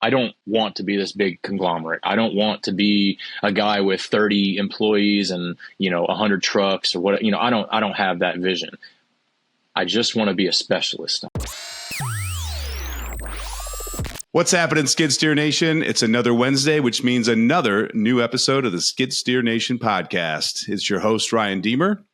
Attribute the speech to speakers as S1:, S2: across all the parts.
S1: I don't want to be this big conglomerate. I don't want to be a guy with 30 employees and, 100 trucks or what, I don't have that vision. I just want to be a specialist.
S2: What's happening, Skid Steer Nation? It's another Wednesday, which means another new episode of the Skid Steer Nation podcast. It's your host, Ryan Deemer.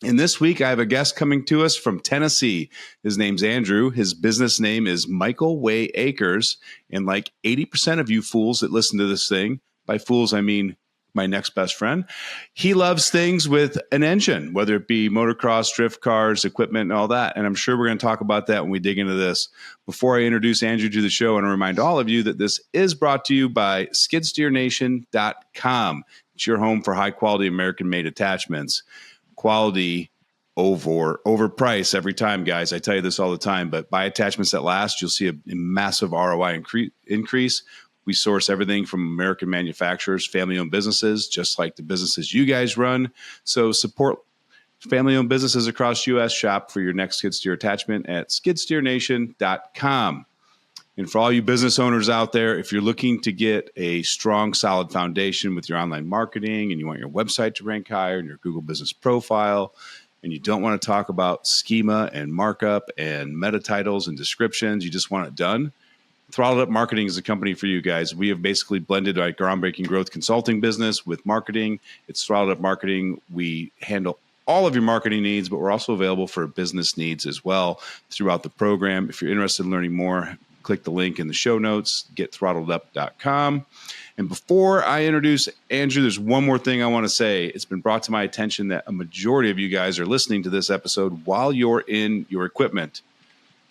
S2: And this week, I have a guest coming to us from Tennessee. His name's Andrew. His business name is Michael Way Acres. And like 80% of you fools that listen to this thing, by fools, I mean my next best friend, he loves things with an engine, whether it be motocross, drift cars, equipment, and all that. And I'm sure we're going to talk about that when we dig into this. Before I introduce Andrew to the show, I want to remind all of you that this is brought to you by skidsteernation.com. It's your home for high-quality American-made attachments. Quality over price every time, guys. I tell you this all the time, but buy attachments that last. You'll see a massive ROI increase. We source everything from American manufacturers, family-owned businesses, just like the businesses you guys run. So support family-owned businesses across U.S. Shop for your next skid steer attachment at skidsteernation.com. And for all you business owners out there, if you're looking to get a strong, solid foundation with your online marketing and you want your website to rank higher and your Google business profile, and you don't want to talk about schema and markup and meta titles and descriptions, you just want it done, Throttled Up Marketing is a company for you guys. We have basically blended our groundbreaking growth consulting business with marketing. It's Throttled Up Marketing. We handle all of your marketing needs, but we're also available for business needs as well throughout the program. If you're interested in learning more, click the link in the show notes, getthrottledup.com. And before I introduce Andrew, there's one more thing I want to say. It's been brought to my attention that a majority of you guys are listening to this episode while you're in your equipment.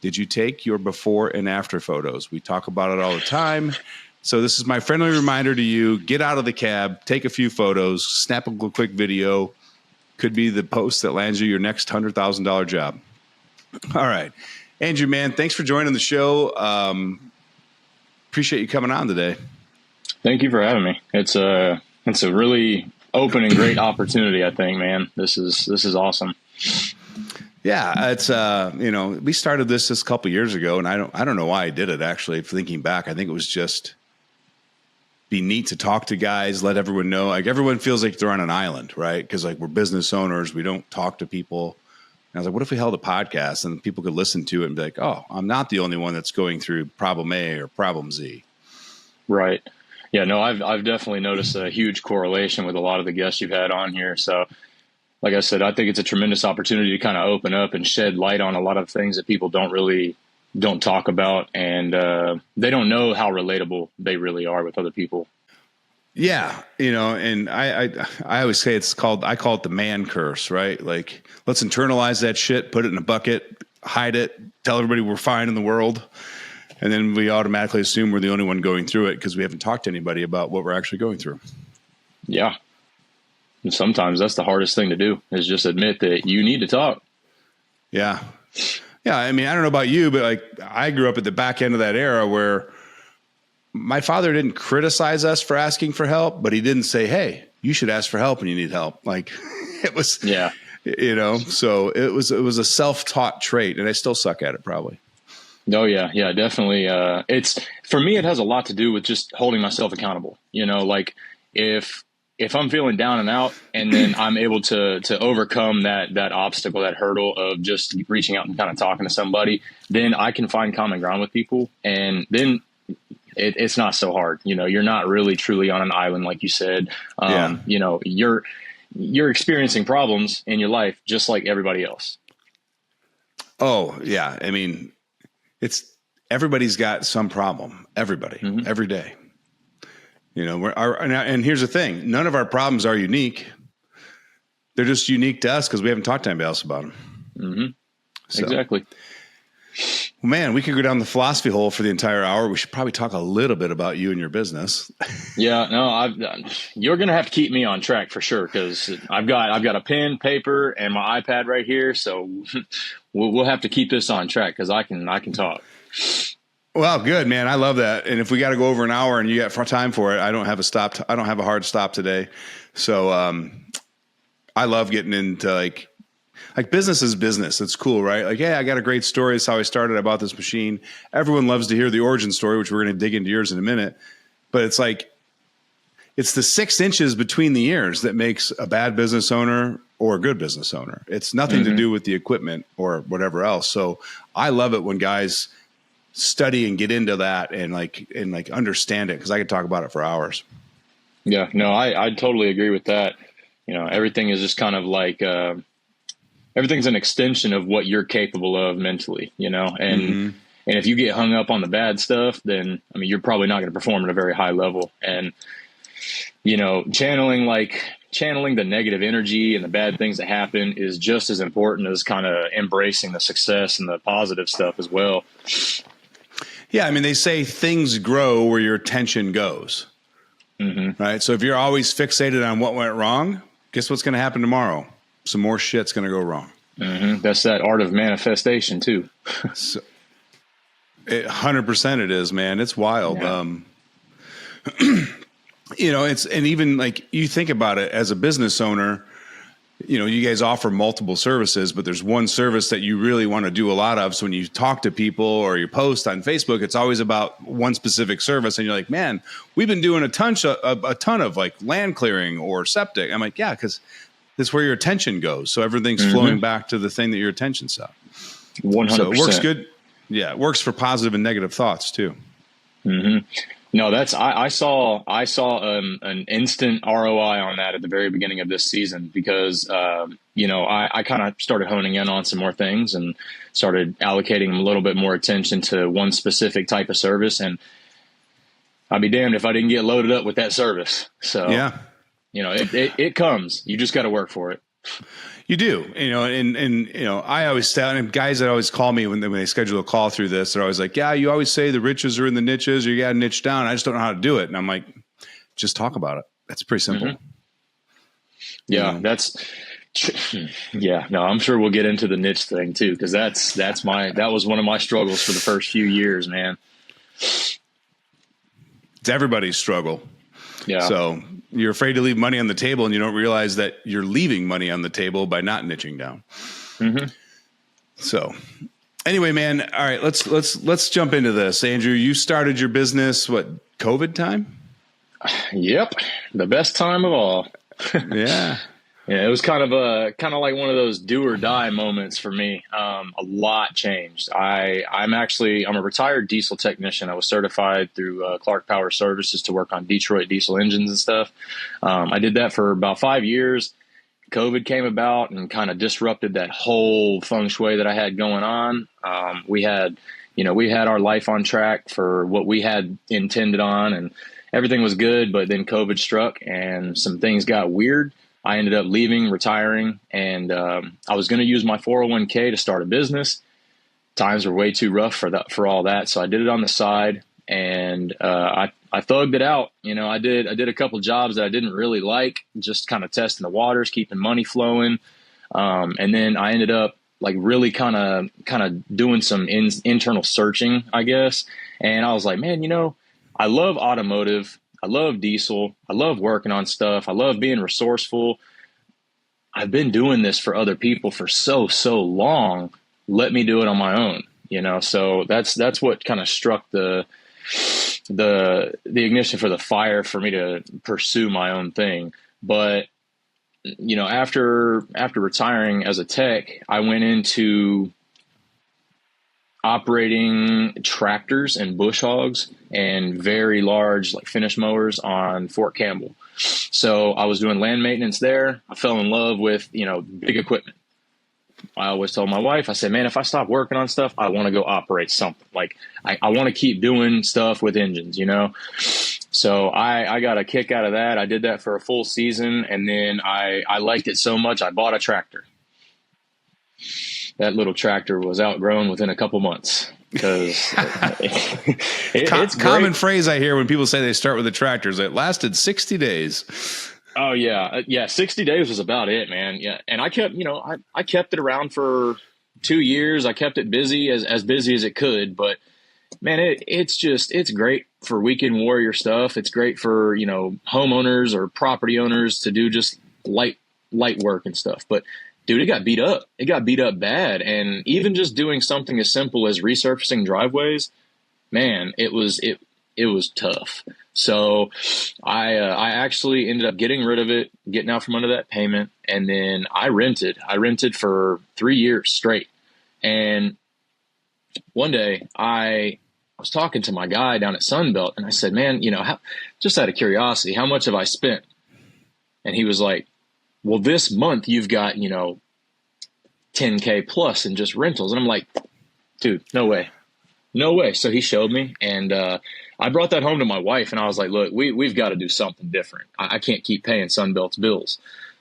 S2: Did you take your before and after photos? We talk about it all the time. So this is my friendly reminder to you. Get out of the cab, take a few photos, snap a quick video. Could be the post that lands you your next $100,000 job. All right. Andrew, man, thanks for joining the show. Appreciate you coming on today.
S1: Thank you for having me. It's a really open and great opportunity, I think, man. This is awesome.
S2: Yeah, it's we started this a couple of years ago, and I don't know why I did it. Actually, thinking back, I think it was just be neat to talk to guys, let everyone know. Like everyone feels like they're on an island, right? Because like we're business owners, we don't talk to people. And I was like, what if we held a podcast and people could listen to it and be like, oh, I'm not the only one that's going through problem A or problem Z.
S1: Right. Yeah, no, I've definitely noticed a huge correlation with a lot of the guests you've had on here. So like I said, I think it's a tremendous opportunity to kind of open up and shed light on a lot of things that people don't talk about. And they don't know how relatable they really are with other people.
S2: Yeah. And I always say I call it the man curse, right? Like, let's internalize that shit, put it in a bucket, hide it, tell everybody we're fine in the world. And then we automatically assume we're the only one going through it because we haven't talked to anybody about what we're actually going through.
S1: Yeah. And sometimes that's the hardest thing to do is just admit that you need to talk.
S2: Yeah. Yeah. I mean, I don't know about you, but like I grew up at the back end of that era where my father didn't criticize us for asking for help, but he didn't say, hey, you should ask for help when you need help. Like it was,
S1: yeah,
S2: so it was a self-taught trait and I still suck at it probably.
S1: Oh yeah. Yeah, definitely. For me, it has a lot to do with just holding myself accountable. Like if I'm feeling down and out and then I'm able to overcome that obstacle, that hurdle of just reaching out and kind of talking to somebody, then I can find common ground with people. And then it's not so hard. You're not really truly on an island, like you said. You're experiencing problems in your life just like everybody else.
S2: Oh yeah. I mean, everybody's got some problem. Everybody, every day. And here's the thing: none of our problems are unique. They're just unique to us because we haven't talked to anybody else about them.
S1: Mm-hmm. So, exactly.
S2: Well, man, we could go down the philosophy hole for the entire hour. We should probably talk a little bit about you and your business.
S1: Yeah, no, you're going to have to keep me on track for sure because I've got a pen, paper, and my iPad right here. So we'll have to keep this on track because I can talk.
S2: Well, good, man. I love that. And if we got to go over an hour and you got time for it, I don't have a hard stop today. So I love getting into like Like business is business. It's cool, right? Like, hey, I got a great story. That's how I started. I bought this machine. Everyone loves to hear the origin story, which we're going to dig into yours in a minute. But it's like, it's the 6 inches between the ears that makes a bad business owner or a good business owner. It's nothing to do with the equipment or whatever else. So I love it when guys study and get into that and understand it, because I could talk about it for hours.
S1: Yeah, no, I totally agree with that. You know, everything is just kind of like everything's an extension of what you're capable of mentally, you know, and if you get hung up on the bad stuff, then, I mean, you're probably not going to perform at a very high level. And, you know, channeling the negative energy and the bad things that happen is just as important as kind of embracing the success and the positive stuff as well.
S2: Yeah. I mean, they say things grow where your attention goes. Right. So if you're always fixated on what went wrong, guess what's going to happen tomorrow? Some more shit's going to go wrong.
S1: That's that art of manifestation too.
S2: So 100% it is, man. It's wild.
S1: Yeah.
S2: You know, and even like you think about it as a business owner, you know, you guys offer multiple services, but there's one service that you really want to do a lot of. So when you talk to people or you post on Facebook, it's always about one specific service. And you're like, man, we've been doing a ton of like land clearing or septic. I'm like, yeah, because that's where your attention goes. So everything's flowing back to the thing that your attention's at.
S1: 100%.
S2: So it works good. Yeah. It works for positive and negative thoughts too.
S1: No, I saw an instant ROI on that at the very beginning of this season, because you know, I kind of started honing in on some more things and started allocating a little bit more attention to one specific type of service, and I'd be damned if I didn't get loaded up with that service. So
S2: yeah,
S1: you know, it comes. You just got to work for it.
S2: You do, you know, and you know, I always tell, and guys that always call me when they schedule a call through this, they're always like, yeah, you always say the riches are in the niches, or you got to niche down. I just don't know how to do it. And I'm like, just talk about it. That's pretty simple.
S1: Yeah, no, I'm sure we'll get into the niche thing too, because that was one of my struggles for the first few years, man.
S2: It's everybody's struggle.
S1: Yeah.
S2: So you're afraid to leave money on the table, and you don't realize that you're leaving money on the table by not niching down. So anyway, man, all right, let's jump into this. Andrew, you started your business, what, COVID time?
S1: Yep. The best time of all.
S2: Yeah.
S1: Yeah, it was kind of like one of those do or die moments for me. A lot changed. I'm a retired diesel technician. I was certified through Clark Power Services to work on Detroit diesel engines and stuff. I did that for about 5 years. COVID came about and kind of disrupted that whole feng shui that I had going on. We had our life on track for what we had intended on, and everything was good. But then COVID struck and some things got weird. I ended up leaving, retiring, and I was going to use my 401k to start a business. Times were way too rough for all that, so I did it on the side, and I thugged it out. You know, I did a couple jobs that I didn't really like, just kind of testing the waters, keeping money flowing, and then I ended up like really kind of doing some internal searching, I guess. And I was like, man, you know, I love automotive. I love diesel. I love working on stuff. I love being resourceful. I've been doing this for other people for so long. Let me do it on my own, you know? So that's what kind of struck the ignition for the fire for me to pursue my own thing. But, you know, after retiring as a tech, I went into operating tractors and bush hogs and very large like finish mowers on Fort Campbell. So I was doing land maintenance there. I fell in love with, you know, big equipment. I always told my wife, I said, man, if I stop working on stuff, I want to go operate something. Like I want to keep doing stuff with engines, you know? So I got a kick out of that. I did that for a full season. And then I liked it so much, I bought a tractor. That little tractor was outgrown within a couple months, because it's
S2: common
S1: great.
S2: phrase I hear when people say they start with the tractors. It lasted 60 days.
S1: Oh yeah. 60 days was about it, man. Yeah. And I kept, you know, I kept it around for 2 years. I kept it busy as busy as it could, but man, it's great for weekend warrior stuff. It's great for, you know, homeowners or property owners to do just light work and stuff. But dude, it got beat up. It got beat up bad. And even just doing something as simple as resurfacing driveways, man, it was tough. So I actually ended up getting rid of it, getting out from under that payment, and then I rented. I rented for 3 years straight. And one day I was talking to my guy down at Sunbelt, and I said, "Man, just out of curiosity, how much have I spent?" And he was like, "Well, this month you've got 10K plus in just rentals." And I'm like, "Dude, no way." No way. So he showed me, and I brought that home to my wife, and I was like, "Look, we've got to do something different. I can't keep paying Sunbelt's bills.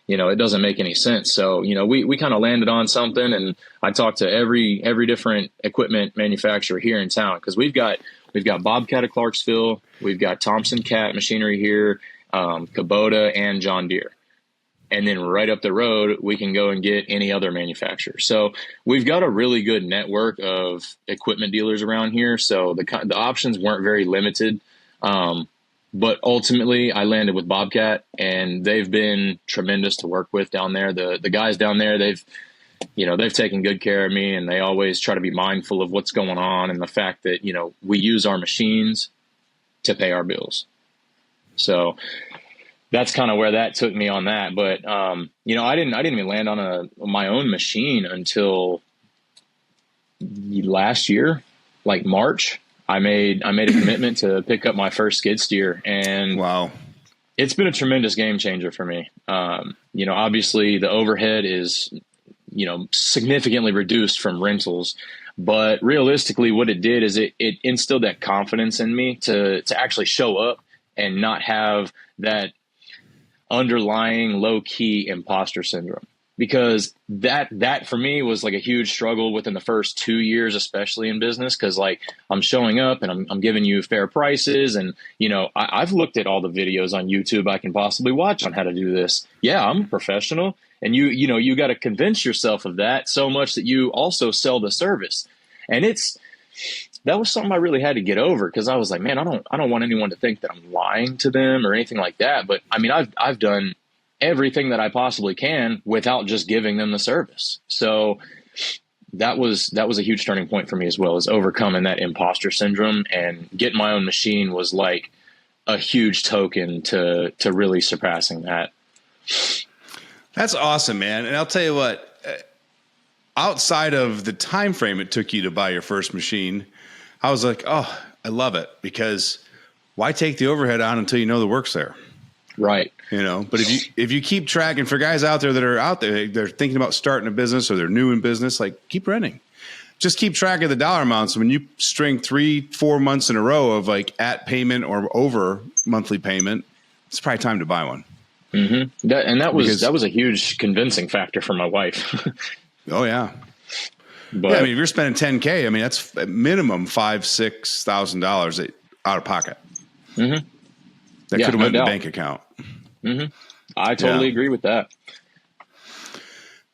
S1: It doesn't make any sense." So we kind of landed on something, and I talked to every different equipment manufacturer here in town, because we've got Bobcat of Clarksville, we've got Thompson Cat Machinery here, Kubota, and John Deere. And then right up the road, we can go and get any other manufacturer. So we've got a really good network of equipment dealers around here. So the options weren't very limited. But ultimately, I landed with Bobcat, and they've been tremendous to work with down there. The guys down there, they've taken good care of me, and they always try to be mindful of what's going on and the fact that, we use our machines to pay our bills. So that's kind of where that took me on that. But, I didn't even land on my own machine until last year, like March. I made a commitment to pick up my first skid steer, and
S2: wow,
S1: it's been a tremendous game changer for me. Obviously the overhead is, significantly reduced from rentals, but realistically what it did is it instilled that confidence in me to actually show up and not have that underlying low-key imposter syndrome, because that for me was like a huge struggle within the first 2 years, especially in business, because like I'm showing up and I'm giving you fair prices, and I've looked at all the videos on YouTube I can possibly watch on how to do this. Yeah, I'm a professional, and you got to convince yourself of that so much that you also sell the service. And that was something I really had to get over, because I was like, man, I don't want anyone to think that I'm lying to them or anything like that. But I mean, I've done everything that I possibly can without just giving them the service. So that was a huge turning point for me as well, as overcoming that imposter syndrome, and getting my own machine was like a huge token to really surpassing that.
S2: That's awesome, man. And I'll tell you what, outside of the time frame it took you to buy your first machine, I was like, oh, I love it, because why take the overhead on until you know the work's there?
S1: Right.
S2: But if you keep tracking, for guys out there that are out there, they're thinking about starting a business or they're new in business, like keep renting. Just keep track of the dollar amounts. When you string 3-4 months in a row of like at payment or over monthly payment, it's probably time to buy one.
S1: Mm-hmm. That was a huge convincing factor for my wife.
S2: Oh yeah. But yeah, I mean, if you're spending $10K, I mean, that's at minimum $5,000-$6,000 out of pocket.
S1: Mm-hmm.
S2: That could have went in the bank account.
S1: Mm-hmm. I totally agree with that.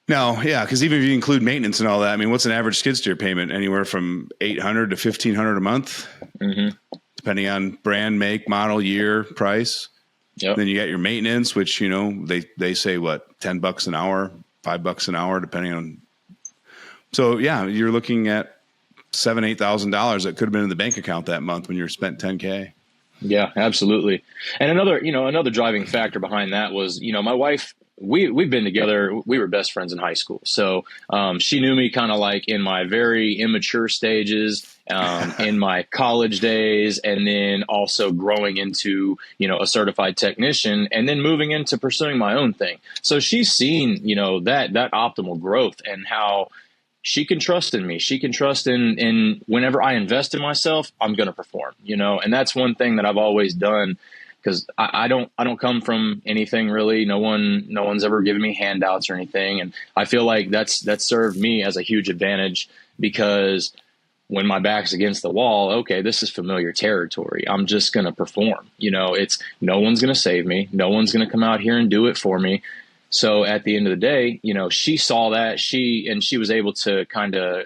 S2: No, yeah, because even if you include maintenance and all that, I mean, what's an average skid steer payment? Anywhere from $800 to $1,500 a month, depending on brand, make, model, year, price. Yep. Then you got your maintenance, which they say what, $10 an hour, $5 an hour, depending on. So yeah, you're looking at $7,000-$8,000 that could have been in the bank account that month when you're spent $10K.
S1: Yeah, absolutely. And another driving factor behind that was, my wife, we've been together. We were best friends in high school. So she knew me kind of like in my very immature stages, in my college days, and then also growing into, a certified technician, and then moving into pursuing my own thing. So she's seen, that optimal growth, and how she can trust in me. She can trust in whenever I invest in myself, I'm going to perform, and that's one thing that I've always done, because I don't come from anything really. No one's ever given me handouts or anything. And I feel like that's served me as a huge advantage, because when my back's against the wall, okay, this is familiar territory. I'm just going to perform. It's no one's going to save me. No one's going to come out here and do it for me. So at the end of the day, she saw that, she was able to kind of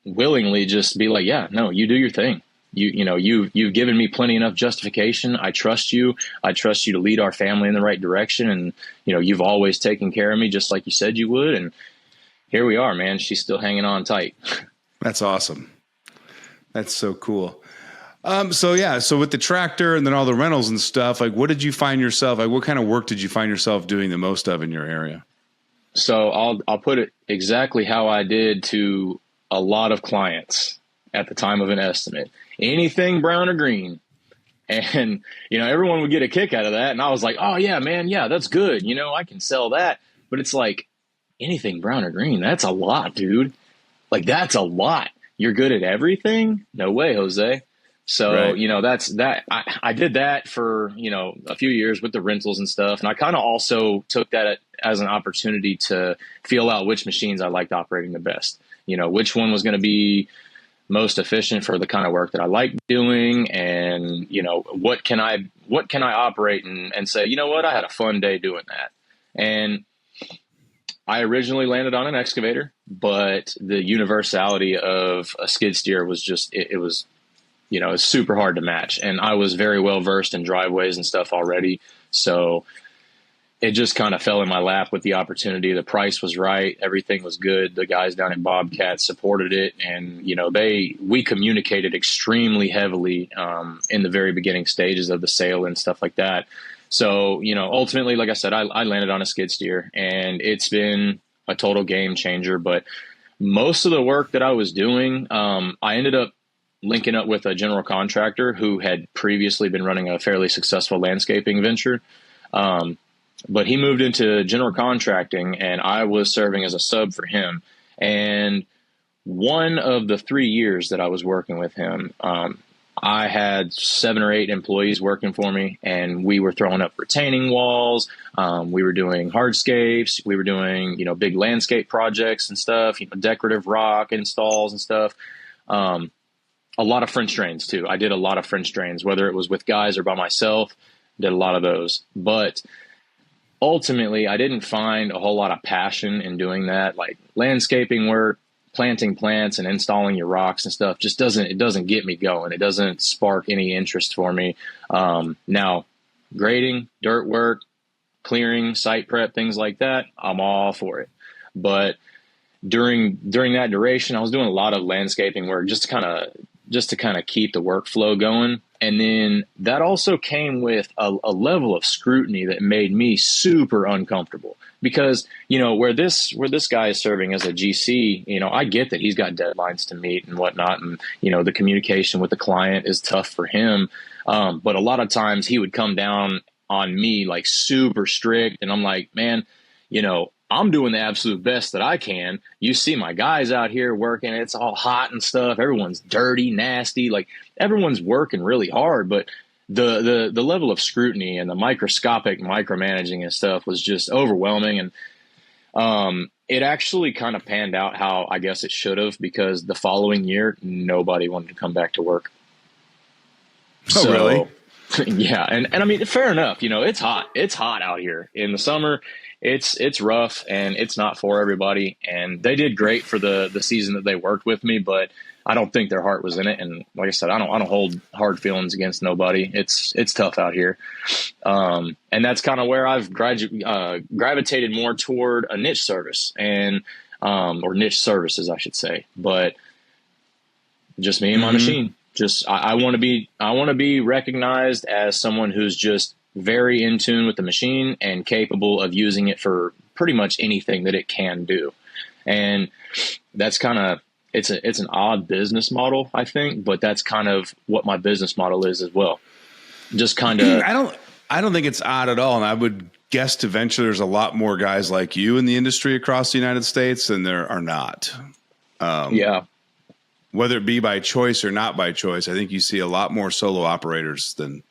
S1: willingly just be like, yeah, no, you do your thing. you've given me plenty enough justification. I trust you. I trust you to lead our family in the right direction. And, you've always taken care of me just like you said you would. And here we are, man. She's still hanging on tight.
S2: That's awesome. That's so cool. So with the tractor and then all the rentals and stuff, like what did you find yourself, like what kind of work did you find yourself doing the most of in your area?
S1: So I'll put it exactly how I did to a lot of clients at the time of an estimate. Anything brown or green. And, everyone would get a kick out of that. And I was like, oh yeah, man. Yeah, that's good. I can sell that. But it's like anything brown or green. That's a lot, dude. Like that's a lot. You're good at everything? No way, Jose. So,
S2: Right.
S1: that's that. I did that for, a few years with the rentals and stuff. And I kind of also took that as an opportunity to feel out which machines I liked operating the best, which one was going to be most efficient for the kind of work that I like doing. And, what can I operate and say, you know what, I had a fun day doing that. And I originally landed on an excavator, but the universality of a skid steer was just, it was, it's super hard to match. And I was very well versed in driveways and stuff already. So it just kind of fell in my lap with the opportunity. The price was right. Everything was good. The guys down at Bobcat supported it. And, we communicated extremely heavily in the very beginning stages of the sale and stuff like that. So, ultimately, like I said, I landed on a skid steer and it's been a total game changer. But most of the work that I was doing, I ended up linking up with a general contractor who had previously been running a fairly successful landscaping venture. But he moved into general contracting and I was serving as a sub for him. And one of the 3 years that I was working with him, I had 7 or 8 employees working for me, and we were throwing up retaining walls. We were doing hardscapes. We were doing, big landscape projects and stuff, decorative rock installs and stuff. A lot of French drains too. I did a lot of French drains, whether it was with guys or by myself, did a lot of those. But ultimately, I didn't find a whole lot of passion in doing that. Like landscaping work, planting plants and installing your rocks and stuff just doesn't get me going. It doesn't spark any interest for me. Now, grading, dirt work, clearing, site prep, things like that, I'm all for it. But during that duration, I was doing a lot of landscaping work just to kind of keep the workflow going. And then that also came with a level of scrutiny that made me super uncomfortable because, where this guy is serving as a GC, I get that he's got deadlines to meet and whatnot. And, the communication with the client is tough for him. But a lot of times he would come down on me like super strict. And I'm like, man, I'm doing the absolute best that I can. You see my guys out here working. It's all hot and stuff. Everyone's dirty, nasty. Like everyone's working really hard, but the level of scrutiny and the microscopic micromanaging and stuff was just overwhelming. And it actually kind of panned out how I guess it should have, because the following year, nobody wanted to come back to work.
S2: Oh,
S1: So,
S2: really?
S1: yeah. And I mean, fair enough. It's hot. It's hot out here in the summer. It's rough and it's not for everybody. And they did great for the season that they worked with me, but I don't think their heart was in it. And like I said, I don't hold hard feelings against nobody. It's tough out here. And that's kind of where I've gravitated more toward a niche service or niche services, I should say, but just me and my machine. Just, I want to be recognized as someone who's just very in tune with the machine and capable of using it for pretty much anything that it can do. And that's kind of, it's an odd business model, I think, but that's kind of what my business model is as well. Just kind of,
S2: I don't think it's odd at all. And I would guess eventually there's a lot more guys like you in the industry across the United States than there are not.
S1: Yeah.
S2: Whether it be by choice or not by choice, I think you see a lot more solo operators than,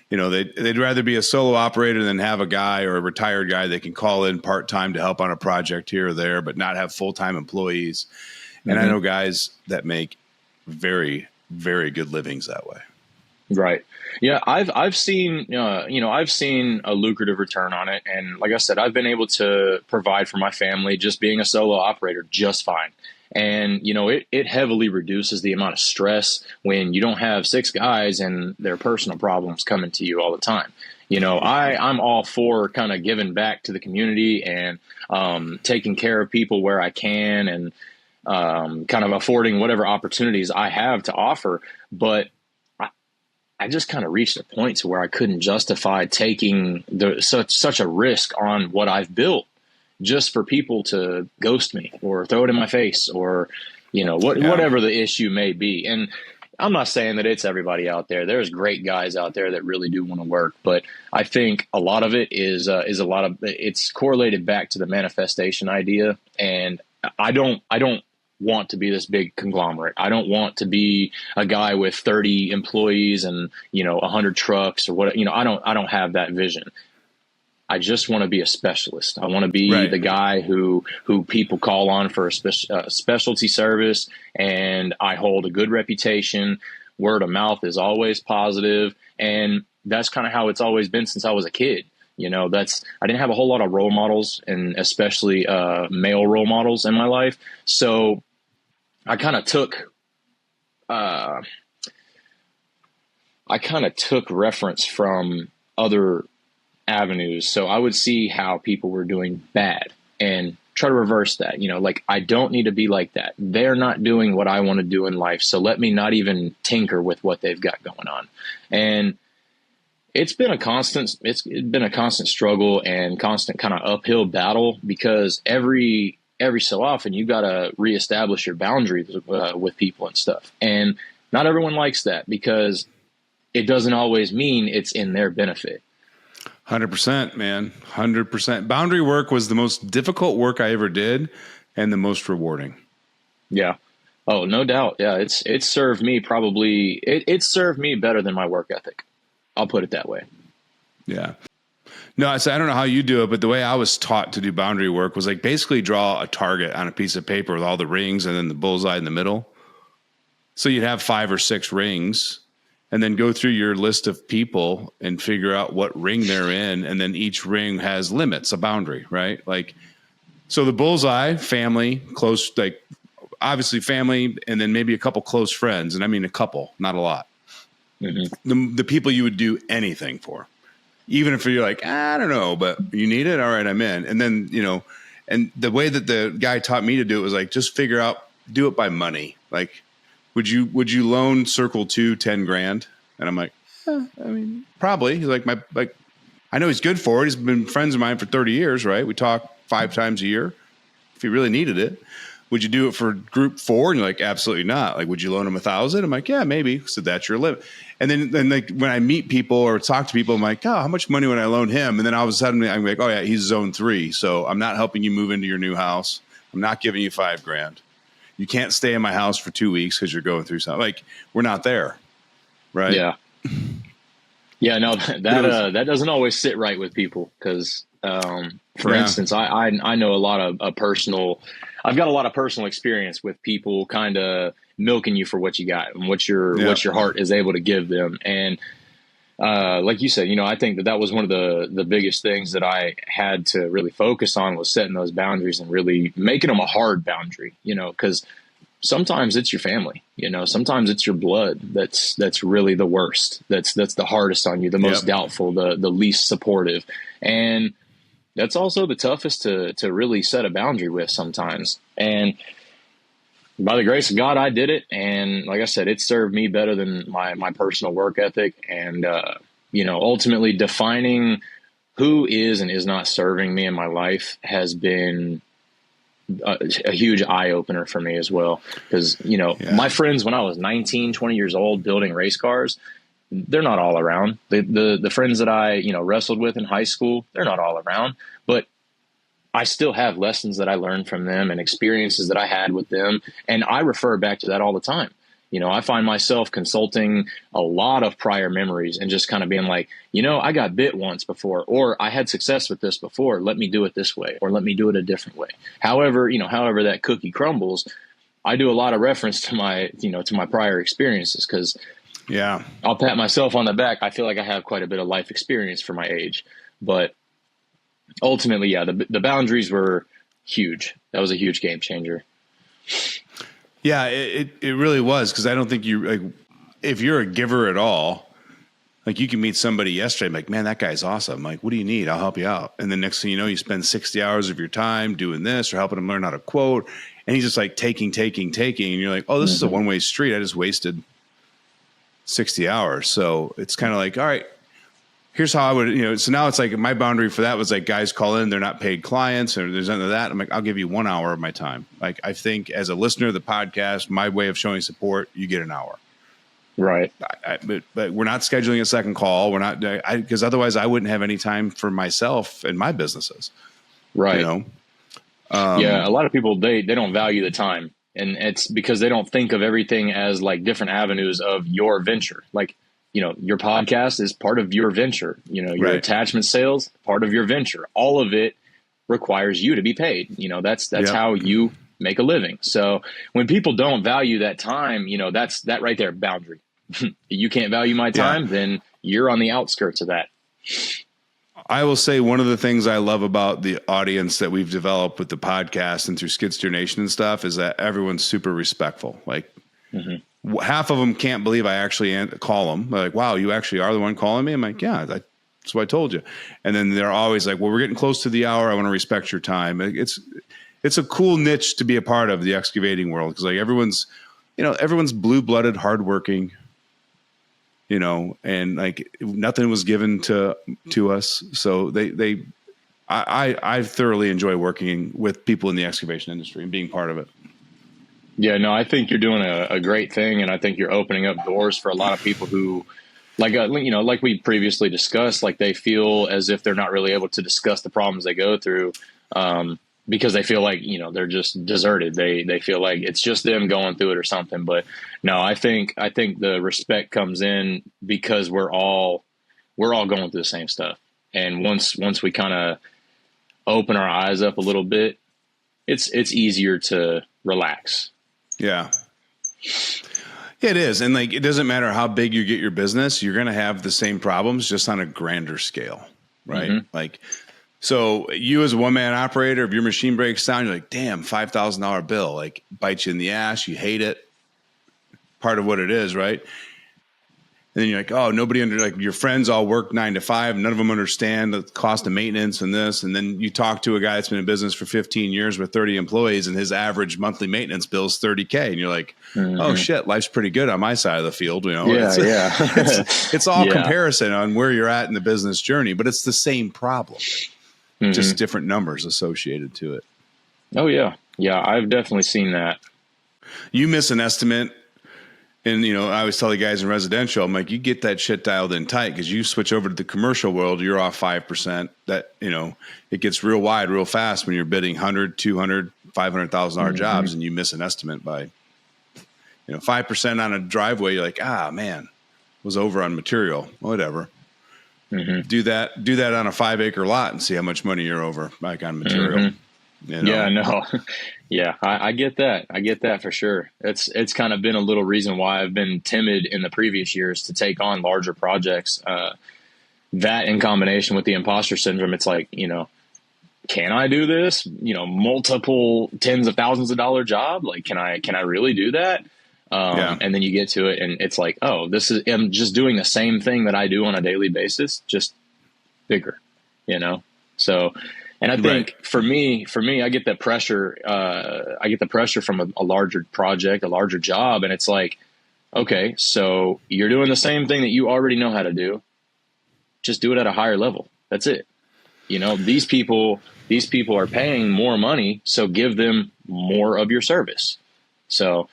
S2: they'd rather be a solo operator than have a guy or a retired guy they can call in part-time to help on a project here or there, but not have full-time employees. And I know guys that make very, very good livings that way.
S1: Right. Yeah. I've seen, I've seen a lucrative return on it. And like I said, I've been able to provide for my family just being a solo operator just fine. And, it heavily reduces the amount of stress when you don't have six guys and their personal problems coming to you all the time. I'm all for kind of giving back to the community and taking care of people where I can, and kind of affording whatever opportunities I have to offer. But I just kind of reached a point to where I couldn't justify taking such a risk on what I've built just for people to ghost me or throw it in my face, or whatever the issue may be. And I'm not saying that it's everybody out there. There's great guys out there that really do want to work, but I think a lot of it is it's correlated back to the manifestation idea. And I don't want to be this big conglomerate. I don't want to be a guy with 30 employees and 100 trucks or what. I don't have that vision. I just want to be a specialist. I want to be the guy who people call on for a specialty service, and I hold a good reputation. Word of mouth is always positive, and that's kind of how it's always been since I was a kid. I didn't have a whole lot of role models, and especially male role models in my life. So I kind of took reference from other avenues. So I would see how people were doing bad and try to reverse that. I don't need to be like that. They're not doing what I want to do in life, so let me not even tinker with what they've got going on. And it's been a constant struggle and constant kind of uphill battle, because every so often you got to reestablish your boundaries with people and stuff. And not everyone likes that, because it doesn't always mean it's in their benefit.
S2: 100%, man. 100%. Boundary work was the most difficult work I ever did, and the most rewarding.
S1: Yeah. Oh, no doubt. Yeah. It served me it served me better than my work ethic. I'll put it that way.
S2: Yeah. No, I don't know how you do it, but the way I was taught to do boundary work was basically draw a target on a piece of paper with all the rings and then the bullseye in the middle. So you'd have 5 or 6 rings, and then go through your list of people and figure out what ring they're in. And then each ring has limits, a boundary, right? So the bullseye, family, close, obviously family, and then maybe a couple close friends. And I mean, a couple, not a lot. Mm-hmm. The people you would do anything for, even if you're I don't know, but you need it. All right, I'm in. And then, and the way that the guy taught me to do it was do it by money. Would you loan Circle 2 $10 grand? And I'm I mean, probably. He's I know he's good for it. He's been friends of mine for 30 years, right? We talk 5 times a year. If he really needed it, would you do it for group 4? And you're absolutely not. Would you loan him 1,000? I'm yeah, maybe. So that's your limit. And then when I meet people or talk to people, I'm oh, how much money would I loan him? And then all of a sudden I'm oh yeah, he's zone 3. So I'm not helping you move into your new house. I'm not giving you $5 grand. You can't stay in my house for 2 weeks because you're going through something. We're not there, right?
S1: Yeah, yeah. No, that doesn't always sit right with people, because, for instance, I know a lot of I've got a lot of personal experience with people kind of milking you for what you got and what your heart is able to give them. And like you said, I think that was one of the biggest things that I had to really focus on, was setting those boundaries and really making them a hard boundary, because sometimes it's your family, sometimes it's your blood. That's really the worst. That's the hardest on you, the most doubtful, the least supportive. And that's also the toughest to really set a boundary with sometimes. And by the grace of God, I did it. And like I said, it served me better than my personal work ethic. And, ultimately defining who is and is not serving me in my life has been a huge eye opener for me as well. Because, my friends, when I was 19, 20 years old, building race cars, they're not all around. The friends that I, wrestled with in high school, they're not all around, but I still have lessons that I learned from them and experiences that I had with them. And I refer back to that all the time. I find myself consulting a lot of prior memories and just kind of being I got bit once before, or I had success with this before. Let me do it this way, or let me do it a different way. However that cookie crumbles, I do a lot of reference to my prior experiences, because I'll pat myself on the back. I feel like I have quite a bit of life experience for my age, but ultimately, the boundaries were huge. That was a huge game changer.
S2: Yeah, it really was. Cause I don't think you like, if you're a giver at all, like you can meet somebody yesterday, I'm like, man, that guy's awesome. I'm like, what do you need? I'll help you out. And then next thing you know, you spend 60 hours of your time doing this or helping him learn how to quote. And he's just like taking. And you're like, oh, this is a one-way street. I just wasted 60 hours. So it's kind of like, all right, here's how I would, so now it's like my boundary for that was like guys call in, they're not paid clients or there's none of that. I'm like, I'll give you 1 hour of my time. Like, I think as a listener of the podcast, my way of showing support, you get an hour.
S1: Right.
S2: But we're not scheduling a second call. We're not, because otherwise I wouldn't have any time for myself and my businesses.
S1: Right. Yeah. A lot of people, they don't value the time, and it's because they don't think of everything as like different avenues of your venture. Like, your podcast is part of your venture, your attachment sales, part of your venture. All of it requires you to be paid. That's how you make a living. So when people don't value that time, that's that right there, boundary. You can't value my time, then you're on the outskirts of that.
S2: I will say one of the things I love about the audience that we've developed with the podcast and through Skid Steer Nation and stuff is that everyone's super respectful. Like half of them can't believe I actually call them. They're like, wow, you actually are the one calling me? I'm like, yeah, that's what I told you. And then they're always like, well, we're getting close to the hour. I want to respect your time. It's a cool niche to be a part of, the excavating world. Cause like everyone's blue-blooded, hardworking, and like nothing was given to us. So I thoroughly enjoy working with people in the excavation industry and being part of it.
S1: Yeah, no, I think you're doing a great thing. And I think you're opening up doors for a lot of people who like we previously discussed, like they feel as if they're not really able to discuss the problems they go through. Because they feel like, they're just deserted. They feel like it's just them going through it or something. But no, I think the respect comes in because we're all going through the same stuff. And once we kind of open our eyes up a little bit, it's easier to relax.
S2: Yeah. It is. And like, it doesn't matter how big you get your business, you're going to have the same problems just on a grander scale. Right. Like, so you as a one-man operator, if your machine breaks down, you're like, damn, $5,000 bill, like bites you in the ass. You hate it. Part of what it is, right? And then you're like, oh, like your friends all work 9 to 5. None of them understand the cost of maintenance and this. And then you talk to a guy that's been in business for 15 years with 30 employees and his average monthly maintenance bill is $30K. And you're like, oh shit, life's pretty good on my side of the field.
S1: Yeah,
S2: it's all comparison on where you're at in the business journey, but it's the same problem. Just different numbers associated to it.
S1: Oh yeah. Yeah. I've definitely seen that.
S2: You miss an estimate. And, I always tell the guys in residential, I'm like, you get that shit dialed in tight because you switch over to the commercial world, you're off 5%. That, it gets real wide, real fast when you're bidding $100,000, $200,000, $500,000 jobs and you miss an estimate by, 5% on a driveway. You're like, man, was over on material, whatever. Do that on a 5-acre lot and see how much money you're over, like on material.
S1: Yeah, no. Yeah, I get that. I get that for sure. It's kind of been a little reason why I've been timid in the previous years to take on larger projects. That in combination with the imposter syndrome, it's like, can I do this? Multiple tens of thousands of dollar job? Like, can I really do that? And then you get to it and it's like, oh, I'm just doing the same thing that I do on a daily basis, just bigger, So, and I think for me, I get that pressure. I get the pressure from a larger project, a larger job. And it's like, okay, so you're doing the same thing that you already know how to do. Just do it at a higher level. That's it. These people are paying more money. So give them more of your service. So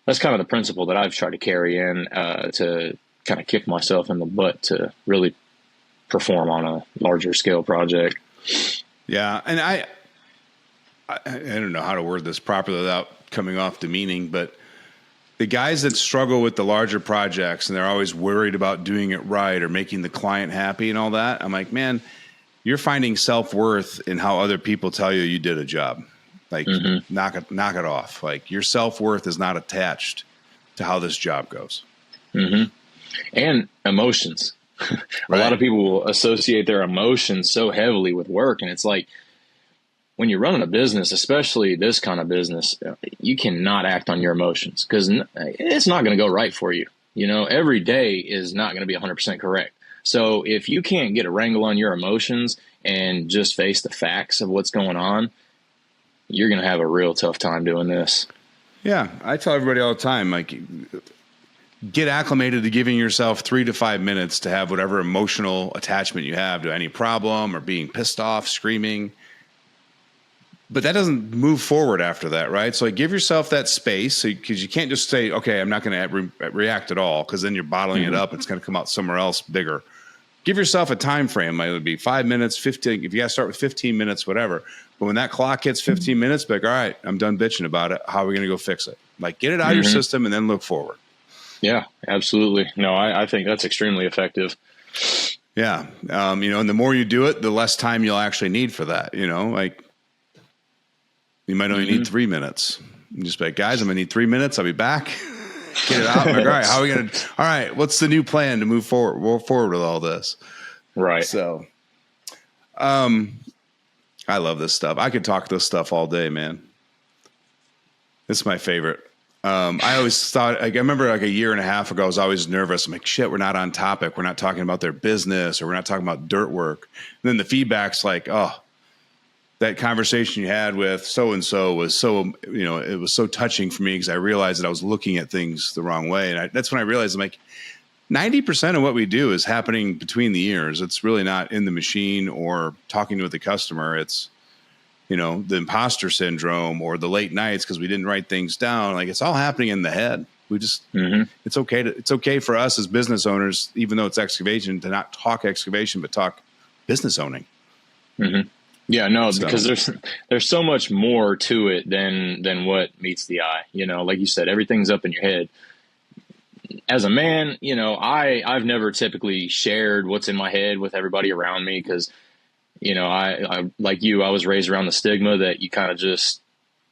S1: that's kind of the principle that I've tried to carry in to kind of kick myself in the butt to really perform on a larger scale project.
S2: Yeah. And I don't know how to word this properly without coming off demeaning, but the guys that struggle with the larger projects and they're always worried about doing it right or making the client happy and all that, I'm like, man, you're finding self-worth in how other people tell you did a job. Like knock it off. Like your self-worth is not attached to how this job goes.
S1: And emotions. A lot of people will associate their emotions so heavily with work. And it's like, when you're running a business, especially this kind of business, you cannot act on your emotions because it's not going to go right for you. You know, every day is not going to be 100% correct. So if you can't get a wrangle on your emotions and just face the facts of what's going on, you're going to have a real tough time doing this.
S2: Yeah. I tell everybody all the time, like, get acclimated to giving yourself 3 to 5 minutes to have whatever emotional attachment you have to any problem or being pissed off, screaming. But that doesn't move forward after that, right? So like, give yourself that space because you can't just say, okay, I'm not going to react at all, because then you're bottling it up. It's going to come out somewhere else bigger. Give yourself a time frame. Like, it would be 5 minutes, 15. If you got to start with 15 minutes, whatever. But when that clock hits 15 minutes, be like, all right, I'm done bitching about it. How are we going to go fix it? Like, get it out of your system and then look forward.
S1: Yeah, absolutely. No, I think that's extremely effective.
S2: Yeah. And the more you do it, the less time you'll actually need for that. Like, you might only need 3 minutes. You just be like, guys, I'm going to need 3 minutes. I'll be back. Get it out. Like, all right, how are we going to, all right, what's the new plan to move forward? We'll forward with all this.
S1: Right.
S2: So, I love this stuff. I could talk this stuff all day, man. This is my favorite. I always thought, like, I remember like a year and a half ago, I was always nervous. I'm like, shit, we're not on topic. We're not talking about their business, or we're not talking about dirt work. And then the feedback's like, oh, that conversation you had with so-and-so was so, it was so touching for me, because I realized that I was looking at things the wrong way. And that's when I realized, I'm like, 90% of what we do is happening between the ears. It's really not in the machine or talking with the customer. It's, the imposter syndrome or the late nights because we didn't write things down. Like, it's all happening in the head. We just, it's okay for us as business owners, even though it's excavation, to not talk excavation, but talk business owning.
S1: Yeah, no, because there's so much more to it than what meets the eye. Like you said, everything's up in your head. As a man, I've never typically shared what's in my head with everybody around me because, I like you, I was raised around the stigma that you kind of just,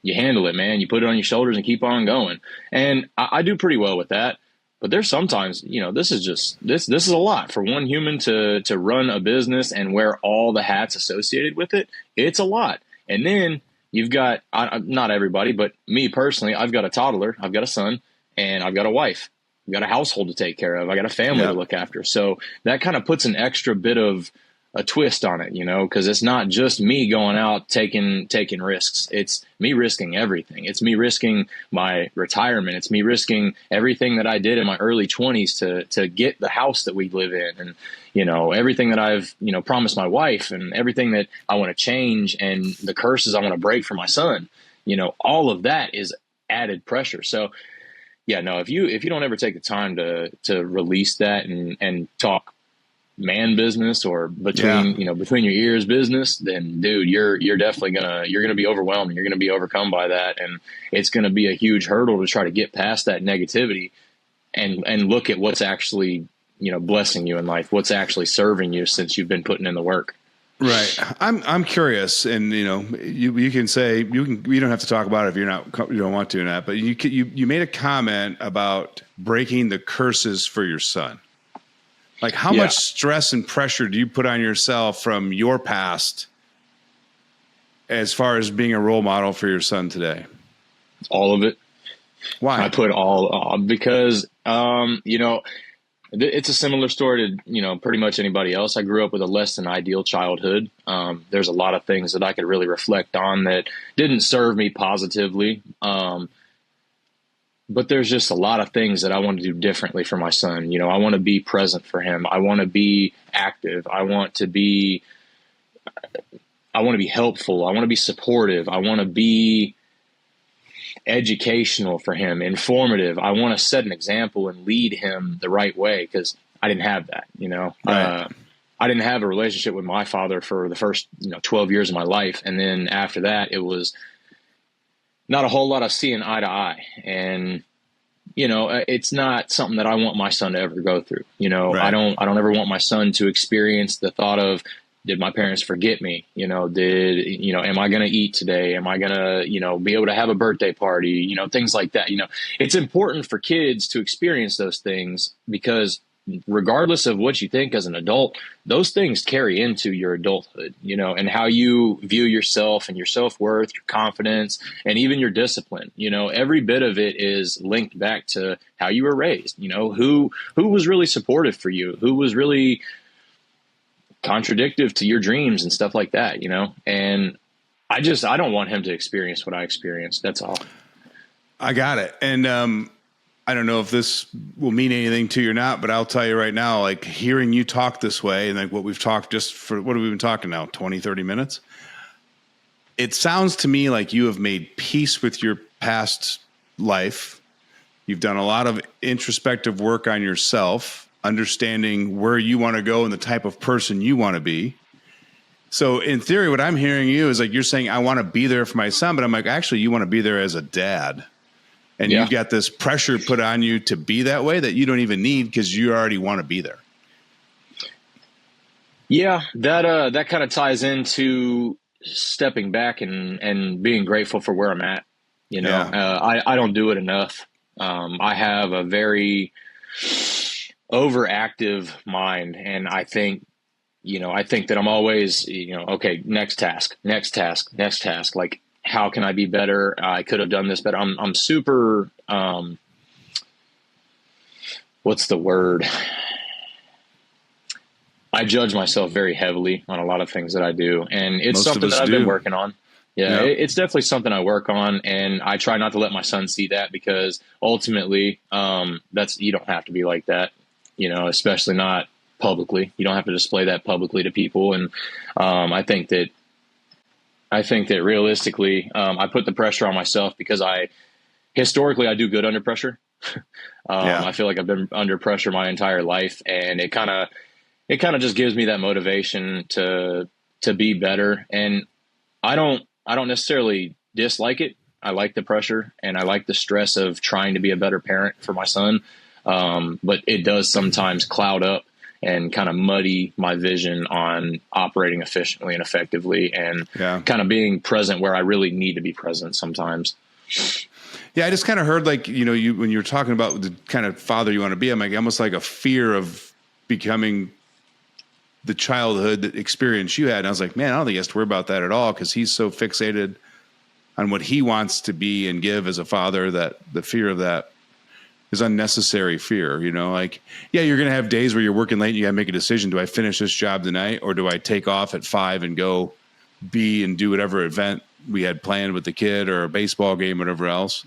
S1: you handle it, man. You put it on your shoulders and keep on going. And I do pretty well with that. But there's sometimes, this is a lot for one human to run a business and wear all the hats associated with it. It's a lot. And then you've got, not everybody, but me personally, I've got a toddler, I've got a son, and I've got a wife. I've got a household to take care of. I got a family to look after. So that kind of puts an extra bit of a twist on it, because it's not just me going out taking risks. It's me risking everything. It's me risking my retirement. It's me risking everything that I did in my early 20s to get the house that we live in, and everything that I've promised my wife, and everything that I want to change, and the curses I want to break for my son. All of that is added pressure. So yeah, no, if you don't ever take the time to release that and talk man business, or between your ears business, then dude, you're definitely gonna be overwhelmed, and you're gonna be overcome by that, and it's gonna be a huge hurdle to try to get past that negativity and look at what's actually blessing you in life, what's actually serving you since you've been putting in the work.
S2: Right. I'm curious, and you can say you don't have to talk about it if you don't want to or not, but you made a comment about breaking the curses for your son. Like, how much stress and pressure do you put on yourself from your past as far as being a role model for your son today?
S1: All of it.
S2: Why?
S1: I put all because it's a similar story to pretty much anybody else. I grew up with a less than ideal childhood. There's a lot of things that I could really reflect on that didn't serve me positively. But there's just a lot of things that I want to do differently for my son. I want to be present for him. I want to be active. I want to be helpful. I want to be supportive. I want to be educational for him, informative. I want to set an example and lead him the right way, because I didn't have that.
S2: Right.
S1: I didn't have a relationship with my father for the first 12 years of my life. And then after that, it was not a whole lot of seeing eye to eye. And, it's not something that I want my son to ever go through. Right. I don't ever want my son to experience the thought of, did my parents forget me? Am I going to eat today? Am I going to, be able to have a birthday party? Things like that. It's important for kids to experience those things, because regardless of what you think as an adult, those things carry into your adulthood, and how you view yourself and your self-worth, your confidence, and even your discipline. Every bit of it is linked back to how you were raised. Who was really supportive for you, who was really contradictive to your dreams and stuff like that, and I don't want him to experience what I experienced. That's all.
S2: I got it. And I don't know if this will mean anything to you or not, but I'll tell you right now, like hearing you talk this way and like what we've talked just for, what have we been talking now? 20, 30 minutes. It sounds to me like you have made peace with your past life. You've done a lot of introspective work on yourself, understanding where you want to go and the type of person you want to be. So in theory, what I'm hearing you is like, you're saying, I want to be there for my son, but I'm like, actually, you want to be there as a dad. And you've got this pressure put on you to be that way that you don't even need because you already want to be there.
S1: Yeah, that kind of ties into stepping back and being grateful for where I'm at. I don't do it enough. I have a very overactive mind, and I think that I'm always, okay, next task. Like, how can I be better? I could have done this better. I'm super, what's the word? I judge myself very heavily on a lot of things that I do. And it's something that I've been working on. Yeah, it's definitely something I work on. And I try not to let my son see that, because ultimately, you don't have to be like that, especially not publicly. You don't have to display that publicly to people. And I think that realistically, I put the pressure on myself because historically I do good under pressure. I feel like I've been under pressure my entire life, and it kind of just gives me that motivation to be better. And I don't necessarily dislike it. I like the pressure and I like the stress of trying to be a better parent for my son. But it does sometimes cloud up and kind of muddy my vision on operating efficiently and effectively, and kind of being present where I really need to be present sometimes.
S2: Yeah, I just kind of heard like, you when you were talking about the kind of father you want to be, I'm like almost like a fear of becoming the childhood experience you had. And I was like, man, I don't think he has to worry about that at all, because he's so fixated on what he wants to be and give as a father that the fear of that is unnecessary fear. Like, yeah, you're going to have days where you're working late and you got to make a decision. Do I finish this job tonight, or do I take off at 5 and go be and do whatever event we had planned with the kid, or a baseball game, whatever else?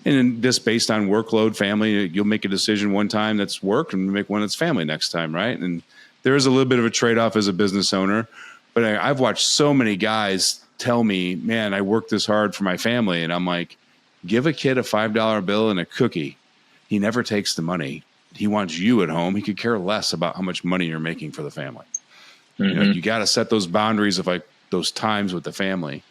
S2: And then just based on workload, family, you'll make a decision one time that's work and make one that's family next time. Right. And there is a little bit of a trade-off as a business owner, but I've watched so many guys tell me, man, I work this hard for my family. And I'm like, give a kid a $5 bill and a cookie. He never takes the money. He wants you at home. He could care less about how much money you're making for the family.
S1: Mm-hmm.
S2: You got to set those boundaries of like those times with the family,